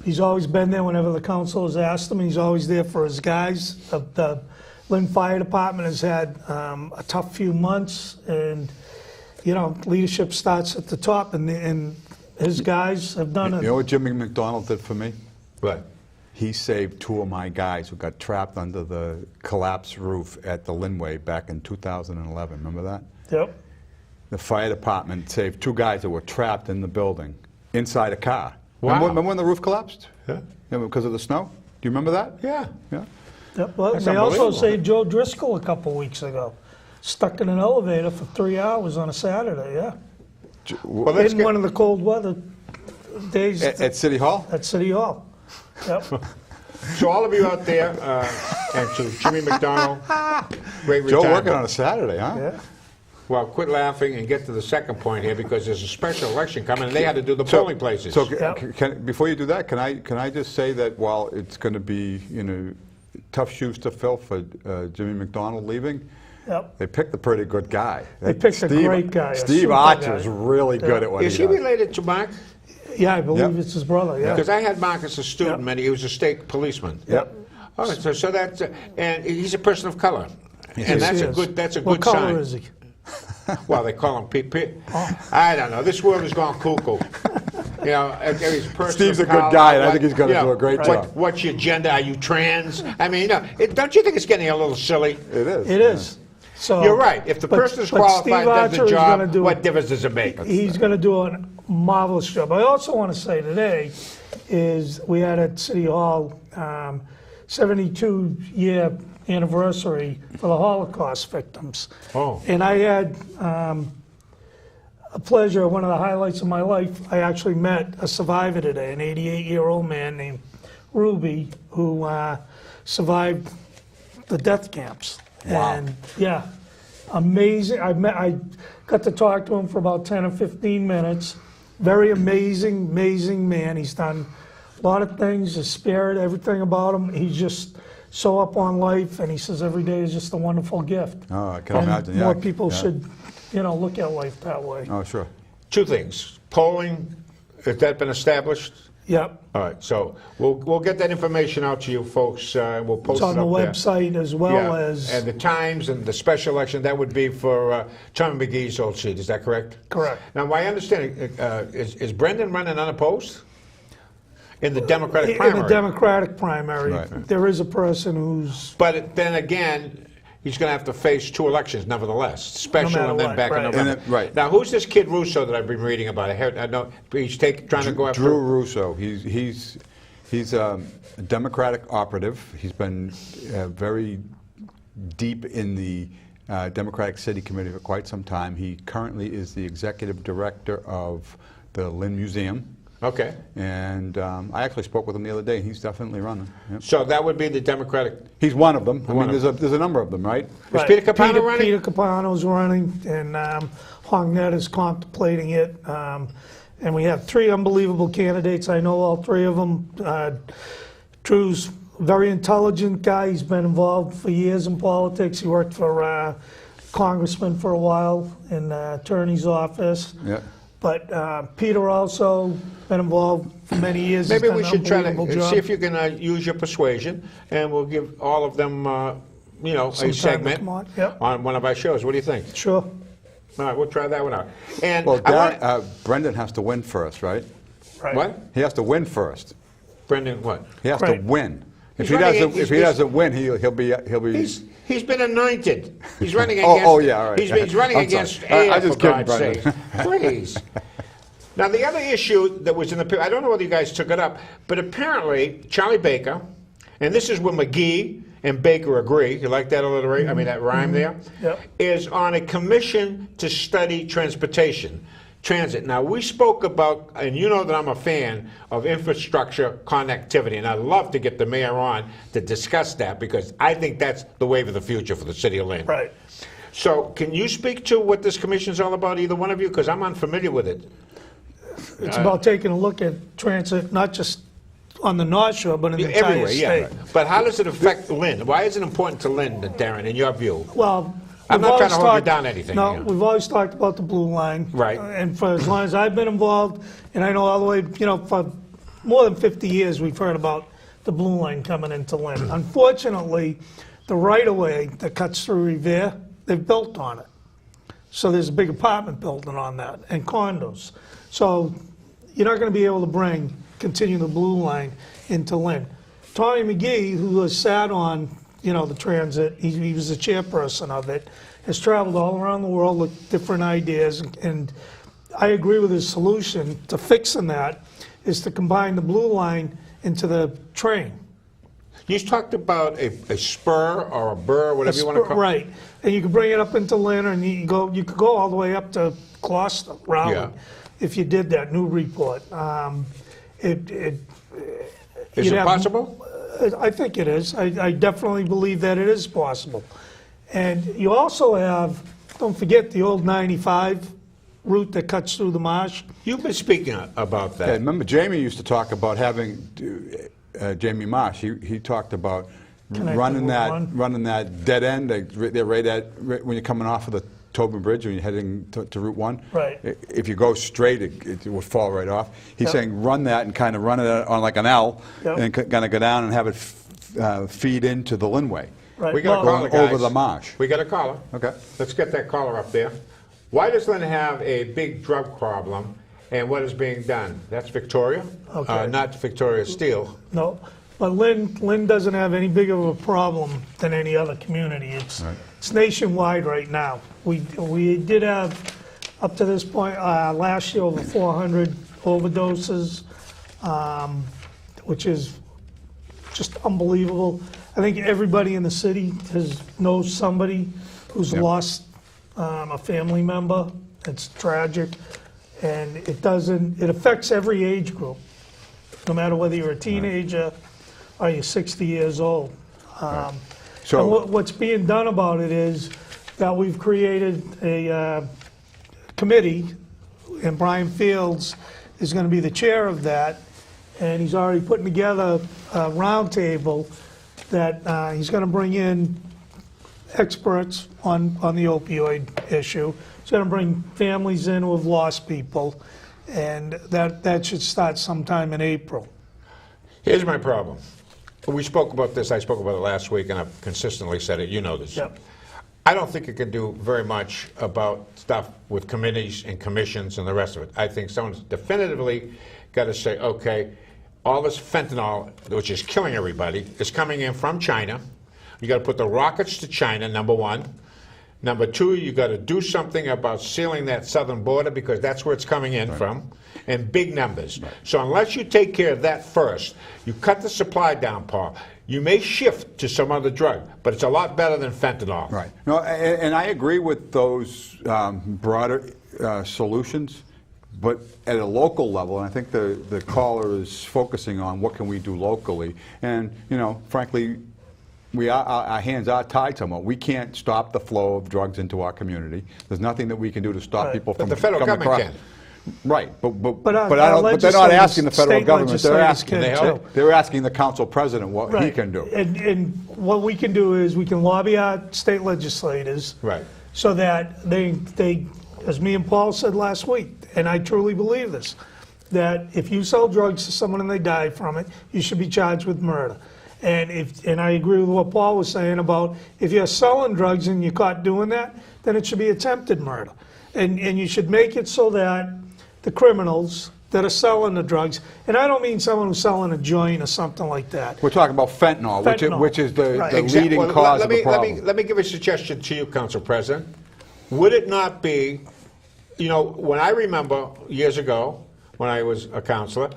Speaker 2: he's always been there whenever the council has asked him. He's always there for his guys. The Lynn Fire Department has had a tough few months, and you know, leadership starts at the top, and his guys have done it.
Speaker 3: You know what Jimmy McDonald did for me?
Speaker 1: What?
Speaker 3: He saved 2 of my guys who got trapped under the collapsed roof at the Linway back in 2011. Remember that?
Speaker 2: Yep.
Speaker 3: The fire department saved 2 guys that were trapped in the building inside a car.
Speaker 1: Wow.
Speaker 3: Remember when the roof collapsed?
Speaker 1: Yeah.
Speaker 3: Because of the snow? Do you remember that?
Speaker 1: Yeah.
Speaker 3: Yeah.
Speaker 2: Yep. Well,
Speaker 1: That's
Speaker 2: they also
Speaker 1: unbelievable.
Speaker 2: saved Joe Driscoll a couple weeks ago, stuck in an elevator for 3 hours on a Saturday. Yeah.
Speaker 1: Well, let's
Speaker 2: In
Speaker 1: get,
Speaker 2: one of the cold weather days
Speaker 3: At City Hall?
Speaker 2: at City Hall. Yep.
Speaker 1: so all of you out there, and to Jimmy McDonald, great
Speaker 3: Joe
Speaker 1: retirement.
Speaker 3: working on a Saturday, huh?
Speaker 2: Yeah.
Speaker 1: Well, quit laughing and get to the second point here, because there's a special election coming, and they had to do the polling places.
Speaker 3: So
Speaker 2: Yep.
Speaker 3: before you do that, can I just say that while it's going to be, you know, tough shoes to fill for Jimmy McDonald leaving,
Speaker 2: Yep.
Speaker 3: they picked a pretty good guy.
Speaker 2: They picked a great guy, a
Speaker 3: Steve
Speaker 2: super
Speaker 3: Archer's
Speaker 2: guy.
Speaker 3: really good at what
Speaker 1: Is
Speaker 3: he
Speaker 1: he
Speaker 3: does.
Speaker 1: related to Mark?
Speaker 2: Yeah, I believe
Speaker 3: Yep.
Speaker 2: it's his brother. Yeah.
Speaker 1: Because I had Mark as a student,
Speaker 2: Yep.
Speaker 1: and he was a state policeman.
Speaker 3: Yep.
Speaker 1: All right, so that's and he's a person of color, and
Speaker 2: Yes,
Speaker 1: that's
Speaker 2: he
Speaker 1: a
Speaker 2: is.
Speaker 1: good
Speaker 2: What
Speaker 1: sign.
Speaker 2: color is he?
Speaker 1: Well, they call him PP. I don't know. This world has gone cuckoo. You know, he's a person
Speaker 3: Steve's
Speaker 1: of
Speaker 3: a good
Speaker 1: color.
Speaker 3: guy, and I think he's gonna
Speaker 1: you know,
Speaker 3: do a great job.
Speaker 1: What's your gender? Are you trans? I mean, you know, don't you think it's getting a little silly?
Speaker 3: It is.
Speaker 2: It is. So
Speaker 1: You're right. If the
Speaker 2: but-
Speaker 1: person is
Speaker 2: but
Speaker 1: qualified,
Speaker 2: Steve
Speaker 1: does
Speaker 2: Archer
Speaker 1: the
Speaker 2: is
Speaker 1: job,
Speaker 2: gonna do-
Speaker 1: what difference does it make?
Speaker 2: He's going to do a marvelous job. I also want to say today is we had at City Hall 72-year anniversary for the Holocaust victims.
Speaker 1: Oh.
Speaker 2: And I had a pleasure, one of the highlights of my life, I actually met a survivor today, an 88-year-old man named Ruby, who survived the death camps.
Speaker 3: Wow.
Speaker 2: And yeah, amazing. I got to talk to him for about 10 or 15 minutes. Very amazing man. He's done a lot of things, his spirit, everything about him. He's just so up on life, and he says every day is just a wonderful gift.
Speaker 3: Oh, I can
Speaker 2: And
Speaker 3: imagine.
Speaker 2: more
Speaker 3: Yeah.
Speaker 2: people
Speaker 3: Yeah.
Speaker 2: should, you know, look at life that way.
Speaker 3: Oh, sure.
Speaker 1: Two things. Polling, has that been established?
Speaker 2: Yep.
Speaker 1: All right, so we'll get that information out to you folks, and we'll post
Speaker 2: It's on
Speaker 1: it
Speaker 2: the
Speaker 1: up there.
Speaker 2: website as well
Speaker 1: Yeah,
Speaker 2: as...
Speaker 1: and the times and the special election, that would be for Tommy McGee's old seat, is that correct?
Speaker 2: Correct.
Speaker 1: Now, my understanding, is Brendan running unopposed? In the Democratic primary?
Speaker 2: In the Democratic primary,
Speaker 3: Right.
Speaker 2: there is a person who's...
Speaker 1: But then again, he's going to have to face 2 elections nevertheless, special
Speaker 2: matter
Speaker 1: and then
Speaker 2: what,
Speaker 1: back in
Speaker 2: right.
Speaker 1: November.
Speaker 3: And right.
Speaker 1: Now, who's this kid Russo that I've been reading about? I know he's trying to go after...
Speaker 3: Drew Russo. He's a Democratic operative. He's been very deep in the Democratic City Committee for quite some time. He currently is the executive director of the Lynn Museum.
Speaker 1: Okay.
Speaker 3: And I actually spoke with him the other day. He's definitely running. Yep.
Speaker 1: So that would be the Democratic...
Speaker 3: He's one of them. I
Speaker 1: One
Speaker 3: mean,
Speaker 1: of
Speaker 3: there's a number of them, right?
Speaker 1: Is Peter Capano running?
Speaker 2: Peter Capano's running, and Hongnet is contemplating it. And we have 3 unbelievable candidates. I know all 3 of them. Drew's a very intelligent guy. He's been involved for years in politics. He worked for congressman for a while in the attorney's office.
Speaker 3: Yeah.
Speaker 2: But Peter also been involved for many years.
Speaker 1: Maybe
Speaker 2: He's done
Speaker 1: we
Speaker 2: an
Speaker 1: should try
Speaker 2: unbelievable
Speaker 1: to
Speaker 2: job.
Speaker 1: see if you can use your persuasion, and we'll give all of them, you know,
Speaker 2: Some
Speaker 1: a
Speaker 2: time to
Speaker 1: segment
Speaker 2: come on. Yep.
Speaker 1: on one of our shows. What do you think?
Speaker 2: Sure.
Speaker 1: All right, we'll try that one out. And
Speaker 3: Well,
Speaker 1: I want...
Speaker 3: Brendan has to win first, right?
Speaker 2: Right.
Speaker 1: What?
Speaker 3: He has to win first.
Speaker 1: Brendan, what?
Speaker 3: He has
Speaker 2: Right.
Speaker 3: to win. If
Speaker 1: He's
Speaker 3: he
Speaker 1: running-
Speaker 3: doesn't, if he
Speaker 1: he's-
Speaker 3: doesn't win, he'll be.
Speaker 1: He's been anointed. He's running
Speaker 3: Oh,
Speaker 1: against...
Speaker 3: oh, yeah, all right.
Speaker 1: He's running
Speaker 3: I'm sorry.
Speaker 1: against
Speaker 3: I
Speaker 1: air,
Speaker 3: just
Speaker 1: for
Speaker 3: kidding,
Speaker 1: God's sake.
Speaker 3: Brendan.
Speaker 1: Please. Now, the other issue that was in the... I don't know whether you guys took it up, but apparently Charlie Baker, and this is where McGee and Baker agree, you like that alliteration? I mean, that rhyme there?
Speaker 2: Yep.
Speaker 1: Is on a commission to study transit. Now, we spoke about, and you know that I'm a fan of infrastructure connectivity, and I'd love to get the mayor on to discuss that because I think that's the wave of the future for the city of Lynn.
Speaker 2: Right.
Speaker 1: So, can you speak to what this commission is all about, either one of you? Because I'm unfamiliar with it.
Speaker 2: It's about taking a look at transit, not just on the North Shore, but in the entire
Speaker 1: Everywhere,
Speaker 2: state.
Speaker 1: yeah. But how does it affect Lynn? Why is it important to Lynn, Darren, in your view?
Speaker 2: Well,
Speaker 1: I'm
Speaker 2: we've
Speaker 1: not trying to
Speaker 2: always
Speaker 1: hold you
Speaker 2: talked-
Speaker 1: down anything,
Speaker 2: No,
Speaker 1: yeah.
Speaker 2: we've always talked about the blue line.
Speaker 1: Right.
Speaker 2: And for as long as I've been involved, and I know all the way, you know, for more than 50 years, we've heard about the blue line coming into Lynn. Unfortunately, the right-of-way that cuts through Revere, they've built on it. So there's a big apartment building on that and condos. So you're not going to be able to continue the blue line into Lynn. Tommy McGee, who has sat on, you know, the transit, he was the chairperson of it, has traveled all around the world with different ideas, and I agree with his solution to fixing that is to combine the blue line into the train.
Speaker 1: You talked about a spur or a burr, whatever you want to call it.
Speaker 2: Right, and you can bring it up into Lynn, and you could go all the way up to Gloucester, Raleigh,
Speaker 1: Yeah.
Speaker 2: if you did that new report.
Speaker 1: Is
Speaker 2: you'd
Speaker 1: it
Speaker 2: have-
Speaker 1: possible?
Speaker 2: I think it is. I definitely believe that it is possible. And you also have, don't forget the old 95 route that cuts through the marsh.
Speaker 1: You've been speaking about
Speaker 3: Yeah,
Speaker 1: that.
Speaker 3: remember Jamie used to talk about having Jamie Marsh. He talked about
Speaker 2: Connecting
Speaker 3: running
Speaker 2: Route
Speaker 3: that
Speaker 2: 1.
Speaker 3: dead end. They're right when you're coming off of the Tobin Bridge when you're heading to Route 1.
Speaker 2: Right.
Speaker 3: If you go straight, it would fall right off. He's
Speaker 2: Yep.
Speaker 3: saying run that and kind of run it on like an L,
Speaker 2: Yep.
Speaker 3: and kind of go down and have it feed into the Linway.
Speaker 2: Right.
Speaker 1: We got a
Speaker 2: Well,
Speaker 1: caller,
Speaker 3: Going
Speaker 1: guys.
Speaker 3: over the marsh.
Speaker 1: We got a caller.
Speaker 3: Okay.
Speaker 1: Let's get that caller up there. Why does Lynn have a big drug problem, and what is being done? That's Victoria,
Speaker 2: Okay.
Speaker 1: not Victoria Steel.
Speaker 2: No, but Lynn doesn't have any bigger of a problem than any other community. It's nationwide right now. We did have, up to this point, last year, over 400 overdoses, which is just unbelievable. I think everybody in the city knows somebody who's lost a family member. It's tragic, and it affects every age group, no matter whether you're a teenager or you're 60 years old.
Speaker 3: So-
Speaker 2: And what's being done about it is that we've created a committee, and Brian Fields is going to be the chair of that, and he's already putting together a roundtable that he's going to bring in experts on the opioid issue. He's going to bring families in who have lost people, And that should start sometime in April.
Speaker 1: Here's my problem. We spoke about this, I spoke about it last week, and I've consistently said it, you know this.
Speaker 2: Yep.
Speaker 1: I don't think it can do very much about stuff with committees and commissions and the rest of it. I think someone's definitively got to say, okay, all this fentanyl, which is killing everybody, is coming in from China. You got to put the rockets to China, number one. Number two, you got to do something about sealing that southern border, because that's where it's coming in from, in big numbers. So unless you take care of that first, you cut the supply down, Paul. You may shift to some other drug, but it's a lot better than fentanyl.
Speaker 3: Right. No, and I agree with those broader solutions, but at a local level, and I think the caller is focusing on what can we do locally. And, you know, frankly, our hands are tied somewhat. We can't stop the flow of drugs into our community. There's nothing that we can do to stop people from
Speaker 1: But the federal
Speaker 3: coming
Speaker 1: government
Speaker 3: across.
Speaker 1: can.
Speaker 3: Right, but
Speaker 2: our
Speaker 3: they're not asking the federal
Speaker 2: state
Speaker 3: government. They're
Speaker 2: legislators
Speaker 3: asking,
Speaker 2: can, too.
Speaker 3: they're asking the council president what he can do.
Speaker 2: And what we can do is we can lobby our state legislators,
Speaker 1: Right.
Speaker 2: so that they, as me and Paul said last week, and I truly believe this, that if you sell drugs to someone and they die from it, you should be charged with murder. And I agree with what Paul was saying about if you're selling drugs and you're caught doing that, then it should be attempted murder. And you should make it so that the criminals that are selling the drugs, and I don't mean someone who's selling a joint or something like that.
Speaker 3: We're talking about fentanyl, which is the
Speaker 2: Right.
Speaker 3: leading
Speaker 1: Well,
Speaker 3: cause of the problem.
Speaker 1: Let me give a suggestion to you, Council President. Would it not be, you know, when I remember years ago, when I was a councilor,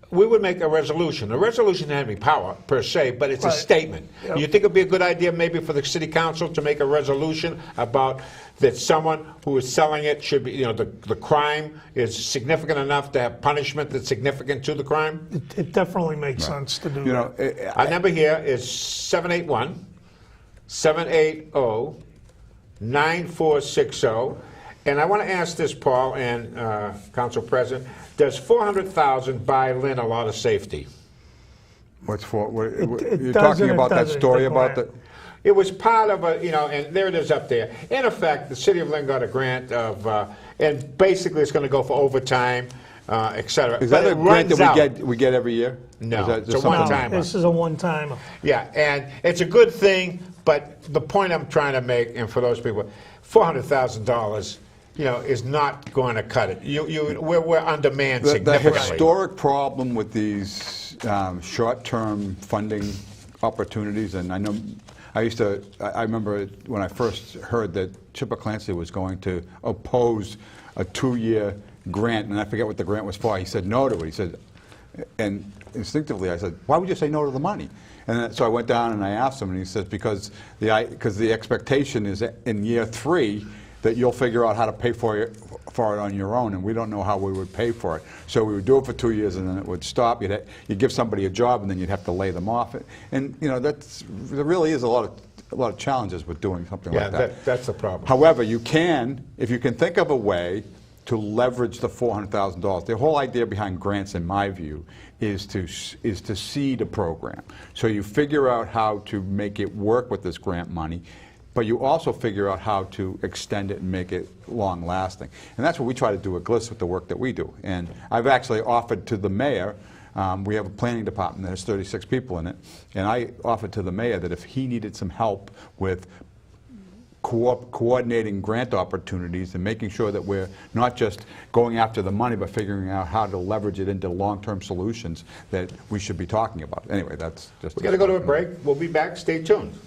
Speaker 1: we would make a resolution. A resolution had any power, per se, but it's a
Speaker 2: Right.
Speaker 1: statement.
Speaker 2: Yep.
Speaker 1: You think it'd be a good idea maybe for the city council to make a resolution about that someone who is selling it should be, you know, the crime is significant enough to have punishment that's significant to the crime?
Speaker 2: It definitely makes sense to do
Speaker 3: You know,
Speaker 2: that.
Speaker 1: Our number here is 781-780-9460. And I want to ask this, Paul and Council President, does $400,000 buy Lynn a lot of safety?
Speaker 3: What's for?
Speaker 2: It
Speaker 3: You're
Speaker 2: doesn't,
Speaker 3: talking
Speaker 2: it
Speaker 3: about that
Speaker 2: doesn't,
Speaker 3: story
Speaker 2: the
Speaker 3: about
Speaker 2: grant.
Speaker 3: the.
Speaker 1: It was part of a, you know, and there it is up there. In effect, the city of Lynn got a grant of, and basically it's going to go for overtime, et cetera.
Speaker 3: Is that
Speaker 1: But
Speaker 3: a
Speaker 1: it
Speaker 3: grant
Speaker 1: runs
Speaker 3: that
Speaker 1: out.
Speaker 3: we get every year?
Speaker 1: No,
Speaker 3: Is that
Speaker 1: it's
Speaker 3: just
Speaker 1: a
Speaker 3: something-
Speaker 1: one-time.
Speaker 2: This is a one-timer.
Speaker 1: Yeah, and it's a good thing, but the point I'm trying to make, and for those people, $400,000, you know, is not going to cut it. We're undermanned
Speaker 3: The
Speaker 1: significantly.
Speaker 3: historic problem with these short-term funding opportunities, and I know I remember when I first heard that Chipper Clancy was going to oppose a 2-year grant, and I forget what the grant was for. He said no to it. He said, and instinctively I said, why would you say no to the money? And so I went down and I asked him, and he says, because the expectation is that in year 3 that you'll figure out how to pay for it on your own, and we don't know how we would pay for it. So we would do it for 2 years, and then it would stop. You'd give somebody a job, and then you'd have to lay them off. And you know, there really is a lot of challenges with doing something like that.
Speaker 1: Yeah, that's the problem.
Speaker 3: However, if you can think of a way to leverage the $400,000. The whole idea behind grants, in my view, is to seed a program. So you figure out how to make it work with this grant money, but you also figure out how to extend it and make it long-lasting. And that's what we try to do at GLIS with the work that we do. And I've actually offered to the mayor, we have a planning department that has 36 people in it, and I offered to the mayor that if he needed some help with coordinating grant opportunities and making sure that we're not just going after the money, but figuring out how to leverage it into long-term solutions, that we should be talking about. Anyway, that's just...
Speaker 1: We got to go to a break. We'll be back. Stay tuned.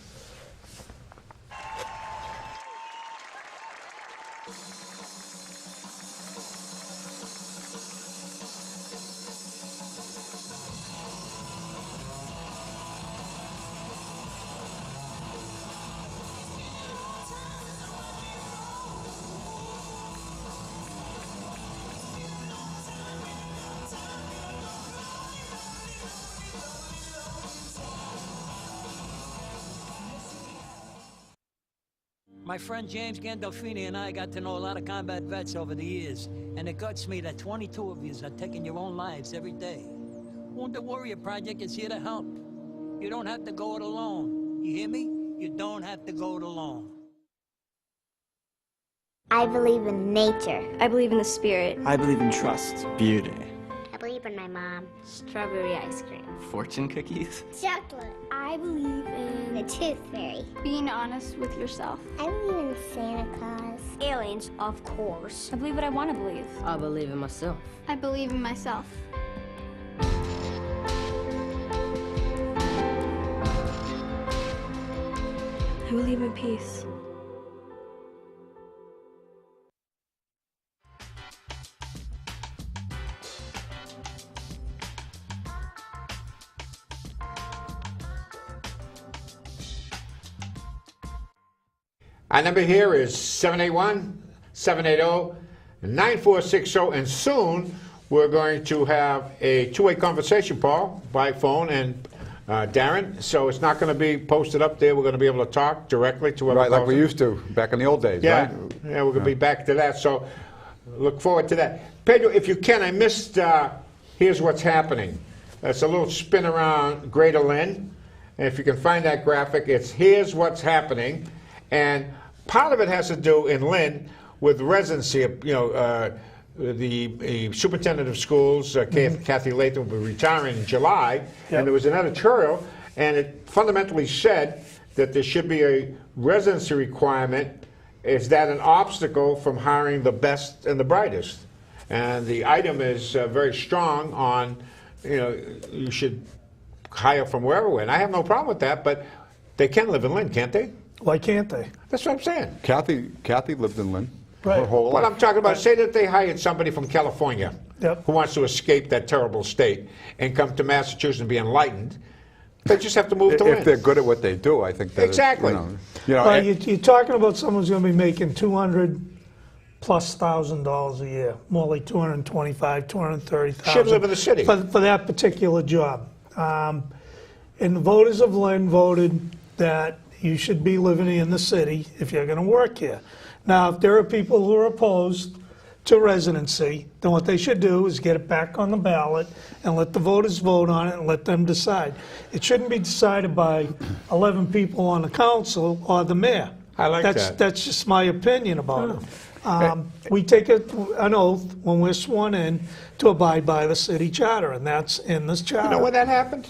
Speaker 9: My friend James Gandolfini and I got to know a lot of combat vets over the years, and it guts me that 22 of you are taking your own lives every day. Wounded Warrior Project is here to help. You don't have to go it alone. You hear me? You don't have to go it alone.
Speaker 10: I believe in nature.
Speaker 11: I believe in the spirit.
Speaker 12: I believe in trust. Beauty.
Speaker 10: I believe in my mom. Strawberry ice cream.
Speaker 12: Fortune cookies.
Speaker 10: Chocolate. I believe in the tooth fairy.
Speaker 11: Being honest with yourself.
Speaker 10: I believe in Santa Claus.
Speaker 11: Aliens, of course. I believe what I want to believe.
Speaker 13: I believe in myself.
Speaker 11: I believe in myself. I believe in peace.
Speaker 1: Our number here is 781-780-9460, and soon we're going to have a two-way conversation, Paul, by phone and Darren, so it's not going to be posted up there. We're going to be able to talk directly to whoever
Speaker 3: Right, like
Speaker 1: calls
Speaker 3: we
Speaker 1: in.
Speaker 3: used to back in the old days,
Speaker 1: Yeah,
Speaker 3: right?
Speaker 1: yeah, we're going to be back to that, so look forward to that. Pedro, if you can, I missed Here's What's Happening. It's a little spin around Greater Lynn, and if you can find that graphic, it's Here's What's Happening, and part of it has to do in Lynn with residency. The superintendent of schools, Kathy Latham, will be retiring in July, and there was an editorial, and it fundamentally said that there should be a residency requirement. Is that an obstacle from hiring the best and the brightest? And the item is very strong on, you should hire from wherever. And I have no problem with that, but they can live in Lynn, can't they?
Speaker 2: Why can't they?
Speaker 1: That's what I'm saying.
Speaker 3: Kathy lived in Lynn
Speaker 2: Right.
Speaker 3: her whole
Speaker 1: What
Speaker 3: life.
Speaker 1: I'm talking about, say that they hired somebody from California who wants to escape that terrible state and come to Massachusetts and be enlightened. They just have to move to Lynn.
Speaker 3: If they're good at what they do, I think that
Speaker 1: Exactly.
Speaker 2: You're talking about someone who's going to be making $200,000+ a year, more like $225,000, $230,000.
Speaker 1: Should live in the city.
Speaker 2: For that particular job. And the voters of Lynn voted that you should be living in the city if you're going to work here. Now, if there are people who are opposed to residency, then what they should do is get it back on the ballot and let the voters vote on it and let them decide. It shouldn't be decided by 11 people on the council or the mayor.
Speaker 1: I like that.
Speaker 2: That's just my opinion about it. We take an oath when we're sworn in to abide by the city charter, and that's in this charter.
Speaker 1: You know when that happened?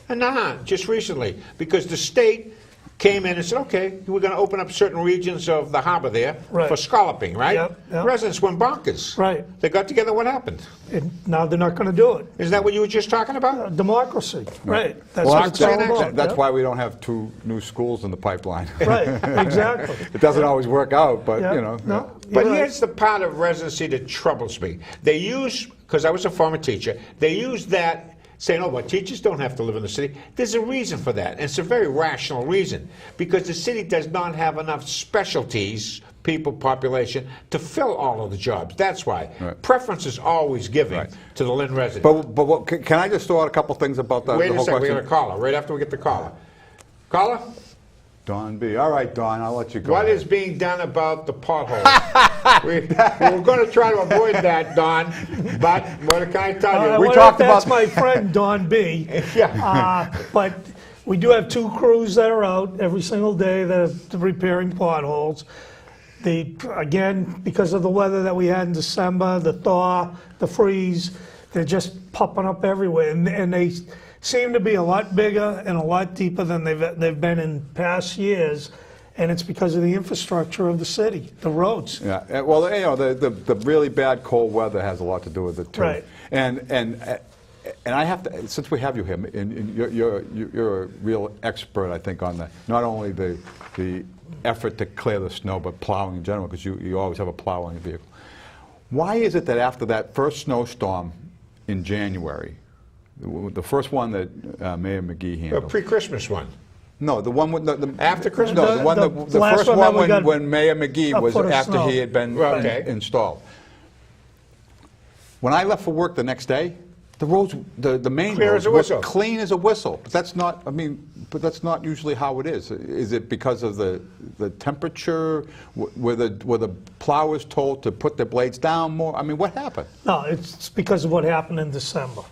Speaker 1: Anaheim, just recently, because the state came in and said, okay, we're going to open up certain regions of the harbor there for scalloping, right?
Speaker 2: Yep.
Speaker 1: Residents went bonkers.
Speaker 2: Right.
Speaker 1: They got together, what happened?
Speaker 2: And now they're not going to do it.
Speaker 1: Isn't that what you were just talking about?
Speaker 2: Democracy. Right. That's
Speaker 3: Well,
Speaker 2: what it's all about.
Speaker 3: that's why we don't have 2 new schools in the pipeline.
Speaker 2: Right, exactly.
Speaker 3: It doesn't always work out, but,
Speaker 2: No,
Speaker 1: But
Speaker 2: you're right.
Speaker 1: here's the part of residency that troubles me. They use, because I was a former teacher, they use that saying, oh, but teachers don't have to live in the city. There's a reason for that, and it's a very rational reason, because the city does not have enough specialties, people, population, to fill all of the jobs. That's why.
Speaker 3: Right.
Speaker 1: Preference is always given to the Lynn resident.
Speaker 3: But can I just throw out a couple things about the
Speaker 1: Wait a
Speaker 3: whole
Speaker 1: second, we
Speaker 3: question?
Speaker 1: got a caller, right after we get the caller. Caller?
Speaker 3: Don B. All right, Don, I'll let you go.
Speaker 1: What is being done about the pothole? We're going to try to avoid that, Don, but what can I tell you?
Speaker 2: I wonder if that's my friend, Don B. But we do have 2 crews that are out every single day that are repairing potholes. Again, because of the weather that we had in December, the thaw, the freeze, they're just popping up everywhere. And they seem to be a lot bigger and a lot deeper than they've been in past years. And it's because of the infrastructure of the city, the roads.
Speaker 3: Yeah, well, the really bad cold weather has a lot to do with it too.
Speaker 2: Right.
Speaker 3: And I have to, since we have you here, and you're a real expert, I think, on not only the effort to clear the snow, but plowing in general, because you always have a plow on your vehicle. Why is it that after that first snowstorm in January, the first one that Mayor McGee handled,
Speaker 1: A pre-Christmas one.
Speaker 3: no, the one with
Speaker 1: After Christmas?
Speaker 3: No, the
Speaker 2: last
Speaker 3: first
Speaker 2: one that we
Speaker 3: one
Speaker 2: got
Speaker 3: when Mayor McGee
Speaker 2: a
Speaker 3: was
Speaker 2: foot of
Speaker 3: after
Speaker 2: snow.
Speaker 3: he had been installed. When I left for work the next day, the roads, the main
Speaker 1: Clear
Speaker 3: roads
Speaker 1: as a
Speaker 3: were
Speaker 1: whistle.
Speaker 3: clean as a whistle. But that's not. I mean, but that's not usually how it is. Is it because of the temperature? Were the plowers told to put their blades down more? I mean, what happened?
Speaker 2: No, it's because of what happened in December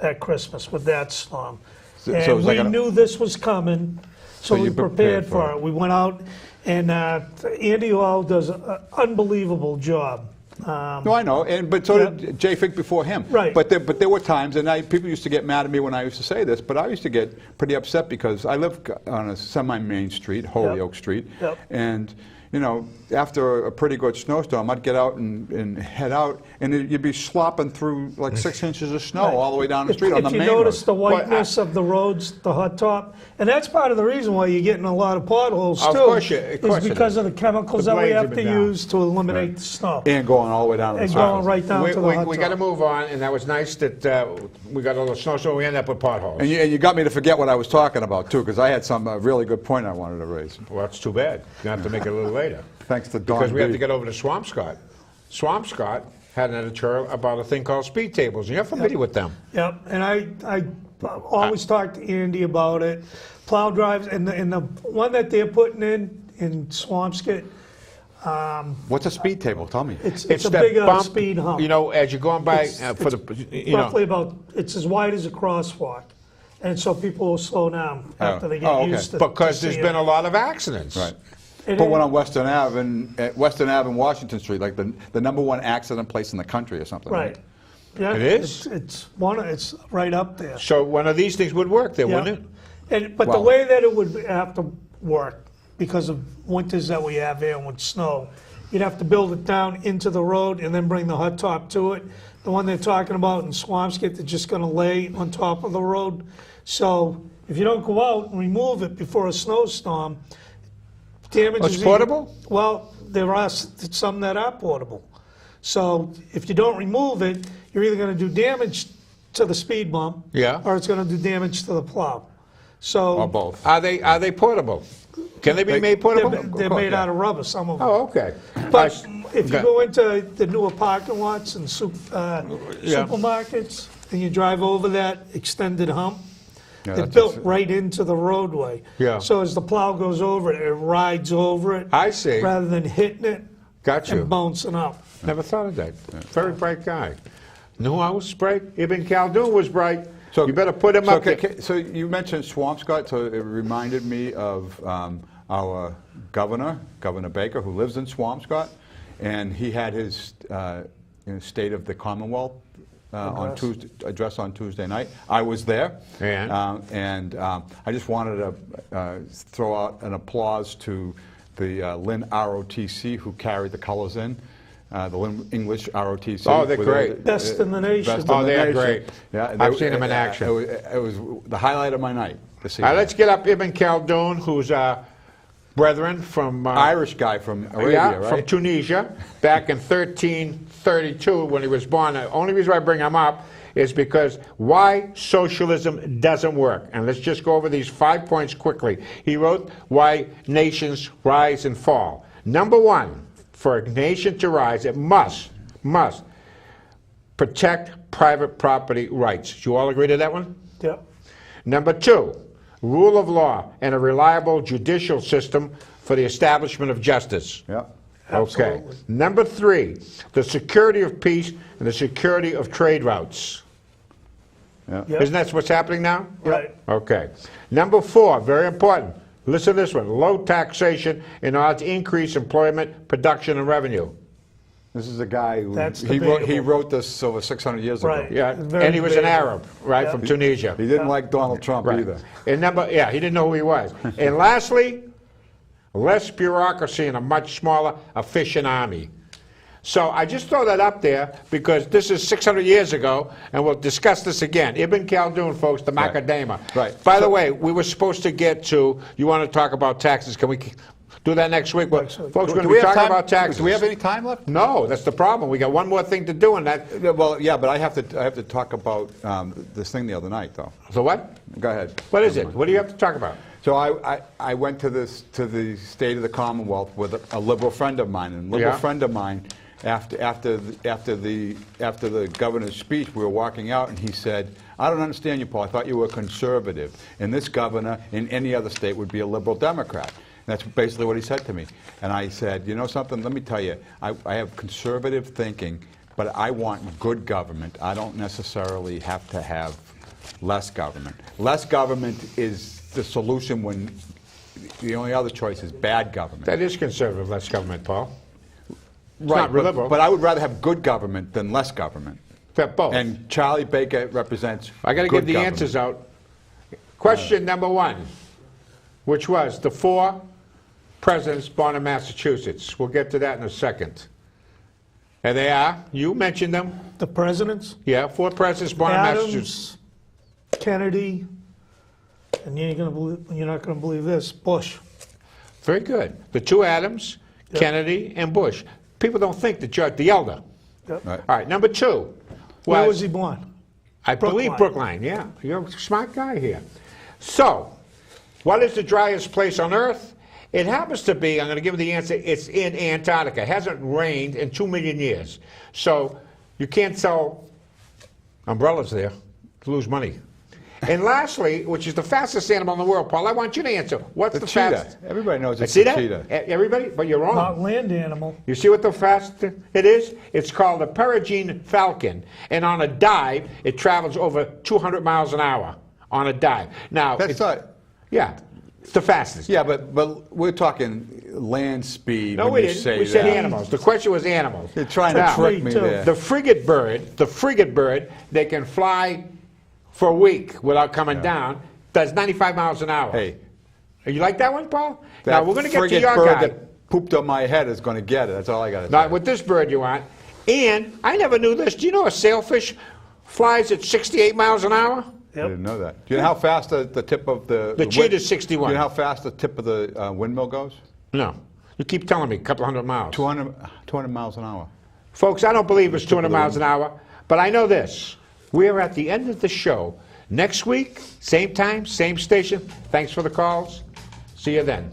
Speaker 2: at Christmas with that storm.
Speaker 3: So
Speaker 2: And
Speaker 3: it was
Speaker 2: we
Speaker 3: like
Speaker 2: knew this was coming, So we
Speaker 3: you
Speaker 2: prepared for it. We went out, and Andy Hall does an unbelievable job.
Speaker 3: No, I know, but so did Jay Fink before him.
Speaker 2: Right.
Speaker 3: But there were times, and people used to get mad at me when I used to say this, but I used to get pretty upset because I live on a semi-main street, Holyoke Street, and you know, after a pretty good snowstorm, I'd get out and head out, and you'd be slopping through like 6 inches of snow all the way down the street on the main road.
Speaker 2: If you notice the whiteness of the roads, the hot top, and that's part of the reason why you're getting a lot of potholes too.
Speaker 1: Of course
Speaker 2: is because of the chemicals that we have to use to eliminate the snow.
Speaker 3: And going all the way down to the
Speaker 2: And
Speaker 3: surface.
Speaker 2: going right down to the hot top.
Speaker 1: We got to move on, and that was nice that we got a little snow, so we end up with potholes.
Speaker 3: And you got me to forget what I was talking about too, because I had some really good point I wanted to raise.
Speaker 1: Well, that's too bad. You have to make it a little later.
Speaker 3: Thanks to Don
Speaker 1: Because we have
Speaker 3: B.
Speaker 1: to get over to Swampscott. Swampscott had an editorial about a thing called speed tables. You're familiar with them.
Speaker 2: Yep, and I always talk to Andy about it. Plow drives, and the one that they're putting in Swampscott.
Speaker 3: What's a speed table? Tell me.
Speaker 2: It's a
Speaker 1: that
Speaker 2: big
Speaker 1: bump,
Speaker 2: speed hump.
Speaker 1: You know, as you're going by
Speaker 2: It's
Speaker 1: roughly
Speaker 2: roughly about, it's as wide as a crosswalk. And so people will slow down after they get used to
Speaker 1: Because
Speaker 2: to
Speaker 1: there's
Speaker 2: see
Speaker 1: been
Speaker 2: it.
Speaker 1: a lot of accidents.
Speaker 3: Right.
Speaker 2: It
Speaker 3: Put one
Speaker 2: is-
Speaker 3: on Western Ave and Washington Street, like the #1 accident place in the country or something.
Speaker 2: Right. Yeah,
Speaker 1: It is?
Speaker 2: It's right up there.
Speaker 1: So one of these things would work there,
Speaker 2: Yeah.
Speaker 1: wouldn't it?
Speaker 2: But the
Speaker 3: Well-
Speaker 2: way that it would have to work, because of winters that we have here and with snow, you'd have to build it down into the road and then bring the hot top to it. The one they're talking about in Swampscott, they're just going to lay on top of the road. So if you don't go out and remove it before a snowstorm, damage
Speaker 1: Oh, it's
Speaker 2: is
Speaker 1: portable?
Speaker 2: Well, there are some that are portable. So if you don't remove it, you're either going to do damage to the speed bump,
Speaker 1: Yeah.
Speaker 2: or it's going to do damage to the plow. So
Speaker 3: Or both.
Speaker 1: Are they portable? Can they be made portable?
Speaker 2: they're made out of rubber, some of them.
Speaker 1: Oh, okay.
Speaker 2: But if you
Speaker 1: okay.
Speaker 2: go into the newer parking lots and supermarkets, and you drive over that extended hump,
Speaker 3: Yeah,
Speaker 2: they're
Speaker 3: that's
Speaker 2: built
Speaker 3: a-
Speaker 2: right into the roadway.
Speaker 1: Yeah.
Speaker 2: So as the plow goes over it, it rides over it.
Speaker 1: I see.
Speaker 2: Rather than hitting it
Speaker 1: Got you.
Speaker 2: and bouncing up.
Speaker 1: Never thought of that. Very bright guy. Knew I was bright? Ibn Khaldun was bright. So you better put him up there.
Speaker 3: So you mentioned Swampscott, so it reminded me of our governor, Governor Baker, who lives in Swampscott, and he had his State of the Commonwealth address on Tuesday night. I was there, and I just wanted to throw out an applause to the Lynn ROTC who carried the colors in. The Lynn English ROTC.
Speaker 1: Oh, they're great.
Speaker 2: Best in the nation.
Speaker 1: Oh, they are great.
Speaker 3: Yeah,
Speaker 1: I've seen them in action.
Speaker 3: It was the highlight of my night this
Speaker 1: All right,
Speaker 3: evening.
Speaker 1: let's get up Ibn Khaldun, who's brethren from...
Speaker 3: Irish guy from Arabia, right?
Speaker 1: from Tunisia, back in 1332 when he was born. The only reason I bring him up is because why socialism doesn't work. And let's just go over these 5 points quickly. He wrote why nations rise and fall. Number one, for a nation to rise, it must protect private property rights. Do you all agree to that one?
Speaker 2: Yep.
Speaker 1: Number two, rule of law and a reliable judicial system for the establishment of justice.
Speaker 3: Yep.
Speaker 1: Okay.
Speaker 2: Absolutely.
Speaker 1: Number three, the security of peace and the security of trade routes.
Speaker 3: Yeah.
Speaker 2: Yep.
Speaker 1: Isn't that what's happening now?
Speaker 2: Right.
Speaker 1: Okay. Number four, very important. Listen to this one. Low taxation in order to increase employment, production, and revenue.
Speaker 3: This is a guy who
Speaker 2: That's
Speaker 3: he
Speaker 2: debatable.
Speaker 3: wrote this over 600 years
Speaker 2: Right.
Speaker 3: ago.
Speaker 1: Yeah,
Speaker 2: Very
Speaker 1: and he was an
Speaker 2: debatable.
Speaker 1: Arab, right,
Speaker 2: Yeah.
Speaker 1: from Tunisia.
Speaker 3: He didn't like Donald Trump
Speaker 1: Right.
Speaker 3: either.
Speaker 1: And he didn't know who he was. And lastly, less bureaucracy and a much smaller, efficient army. So I just throw that up there because this is 600 years ago, and we'll discuss this again. Ibn Khaldun, folks, the
Speaker 3: Right.
Speaker 1: macadamia.
Speaker 3: Right.
Speaker 1: By the way, we were supposed to get to, you want to talk about taxes. Can we do that next week?
Speaker 2: Next week.
Speaker 1: Folks, we're
Speaker 3: Do
Speaker 1: going to
Speaker 3: we
Speaker 1: be
Speaker 3: have
Speaker 1: talking
Speaker 3: time?
Speaker 1: about taxes.
Speaker 3: Do we have any time left?
Speaker 1: No, that's the problem. We got one more thing to do, and that...
Speaker 3: Well, yeah, but I have to talk about this thing the other night, though.
Speaker 1: So what?
Speaker 3: Go ahead.
Speaker 1: What is
Speaker 3: Never
Speaker 1: it?
Speaker 3: mind.
Speaker 1: What do you have to talk about?
Speaker 3: So I went to the State of the Commonwealth with a liberal friend of mine, and a liberal
Speaker 1: Yeah.
Speaker 3: friend of mine, after the governor's speech, we were walking out, and he said, "I don't understand you, Paul. I thought you were conservative, and this governor in any other state would be a liberal Democrat." And that's basically what he said to me. And I said, "You know something? Let me tell you, I have conservative thinking, but I want good government. I don't necessarily have to have less government. Less government is the solution when the only other choice is bad government.
Speaker 1: That is conservative, less government, Paul. It's
Speaker 3: Right,
Speaker 1: not liberal.
Speaker 3: but I would rather have good government than less government.
Speaker 1: Both.
Speaker 3: And Charlie Baker represents
Speaker 1: I got to
Speaker 3: good
Speaker 1: give the
Speaker 3: government.
Speaker 1: answers out. Question number 1, which was the 4 presidents born in Massachusetts. We'll get to that in a second. And they are, you mentioned them.
Speaker 2: The presidents?
Speaker 1: Yeah, 4 presidents born in Massachusetts.
Speaker 2: Adams, Kennedy, and you're not going to believe this, Bush.
Speaker 1: Very good. The 2 Adams, Kennedy, and Bush. People don't think that George the elder.
Speaker 2: Yep.
Speaker 3: Right.
Speaker 1: All right, number 2.
Speaker 2: Where was he born?
Speaker 1: I believe Brookline, yeah. You're a smart guy here. So, what is the driest place on Earth? It happens to be, I'm going to give you the answer, it's in Antarctica. It hasn't rained in 2 million years. So, you can't sell umbrellas there to lose money. And lastly, which is the fastest animal in the world, Paul, I want you to answer. What's the
Speaker 3: cheetah.
Speaker 1: fastest?
Speaker 3: Everybody knows it's
Speaker 1: See
Speaker 3: the
Speaker 1: that?
Speaker 3: cheetah.
Speaker 1: Everybody? But you're wrong.
Speaker 2: Not land animal.
Speaker 1: You see what the fast it is? It's called a peregrine falcon. And on a dive, it travels over 200 miles an hour on a dive. Now,
Speaker 3: That's not...
Speaker 1: yeah, it's the fastest.
Speaker 3: Yeah, but we're talking land speed
Speaker 1: No,
Speaker 3: when
Speaker 1: we
Speaker 3: you
Speaker 1: didn't.
Speaker 3: say
Speaker 1: We said
Speaker 3: that.
Speaker 1: animals. The question was animals.
Speaker 3: You're trying to
Speaker 1: Now,
Speaker 3: trick me
Speaker 2: too.
Speaker 3: there.
Speaker 1: the frigate bird, they can fly for a week without coming down, does 95 miles an hour.
Speaker 3: Hey.
Speaker 1: You like that one, Paul?
Speaker 3: That
Speaker 1: Now, we're going to get to
Speaker 3: frigate
Speaker 1: your
Speaker 3: bird
Speaker 1: guy.
Speaker 3: that pooped on my head is going to get it. That's all I got to say.
Speaker 1: Not with this bird you want. And I never knew this. Do you know a sailfish flies at 68 miles an hour?
Speaker 3: I didn't know that. Do you know how fast the tip of the...
Speaker 1: The cheetah's 61.
Speaker 3: Do you know how fast the tip of the windmill goes?
Speaker 1: No. You keep telling me a couple hundred miles.
Speaker 3: 200 miles an hour.
Speaker 1: Folks, I don't believe it's
Speaker 3: The tip
Speaker 1: 200
Speaker 3: of the
Speaker 1: miles an hour, but I know this. We are at the end of the show. Next week, same time, same station. Thanks for the calls. See you then.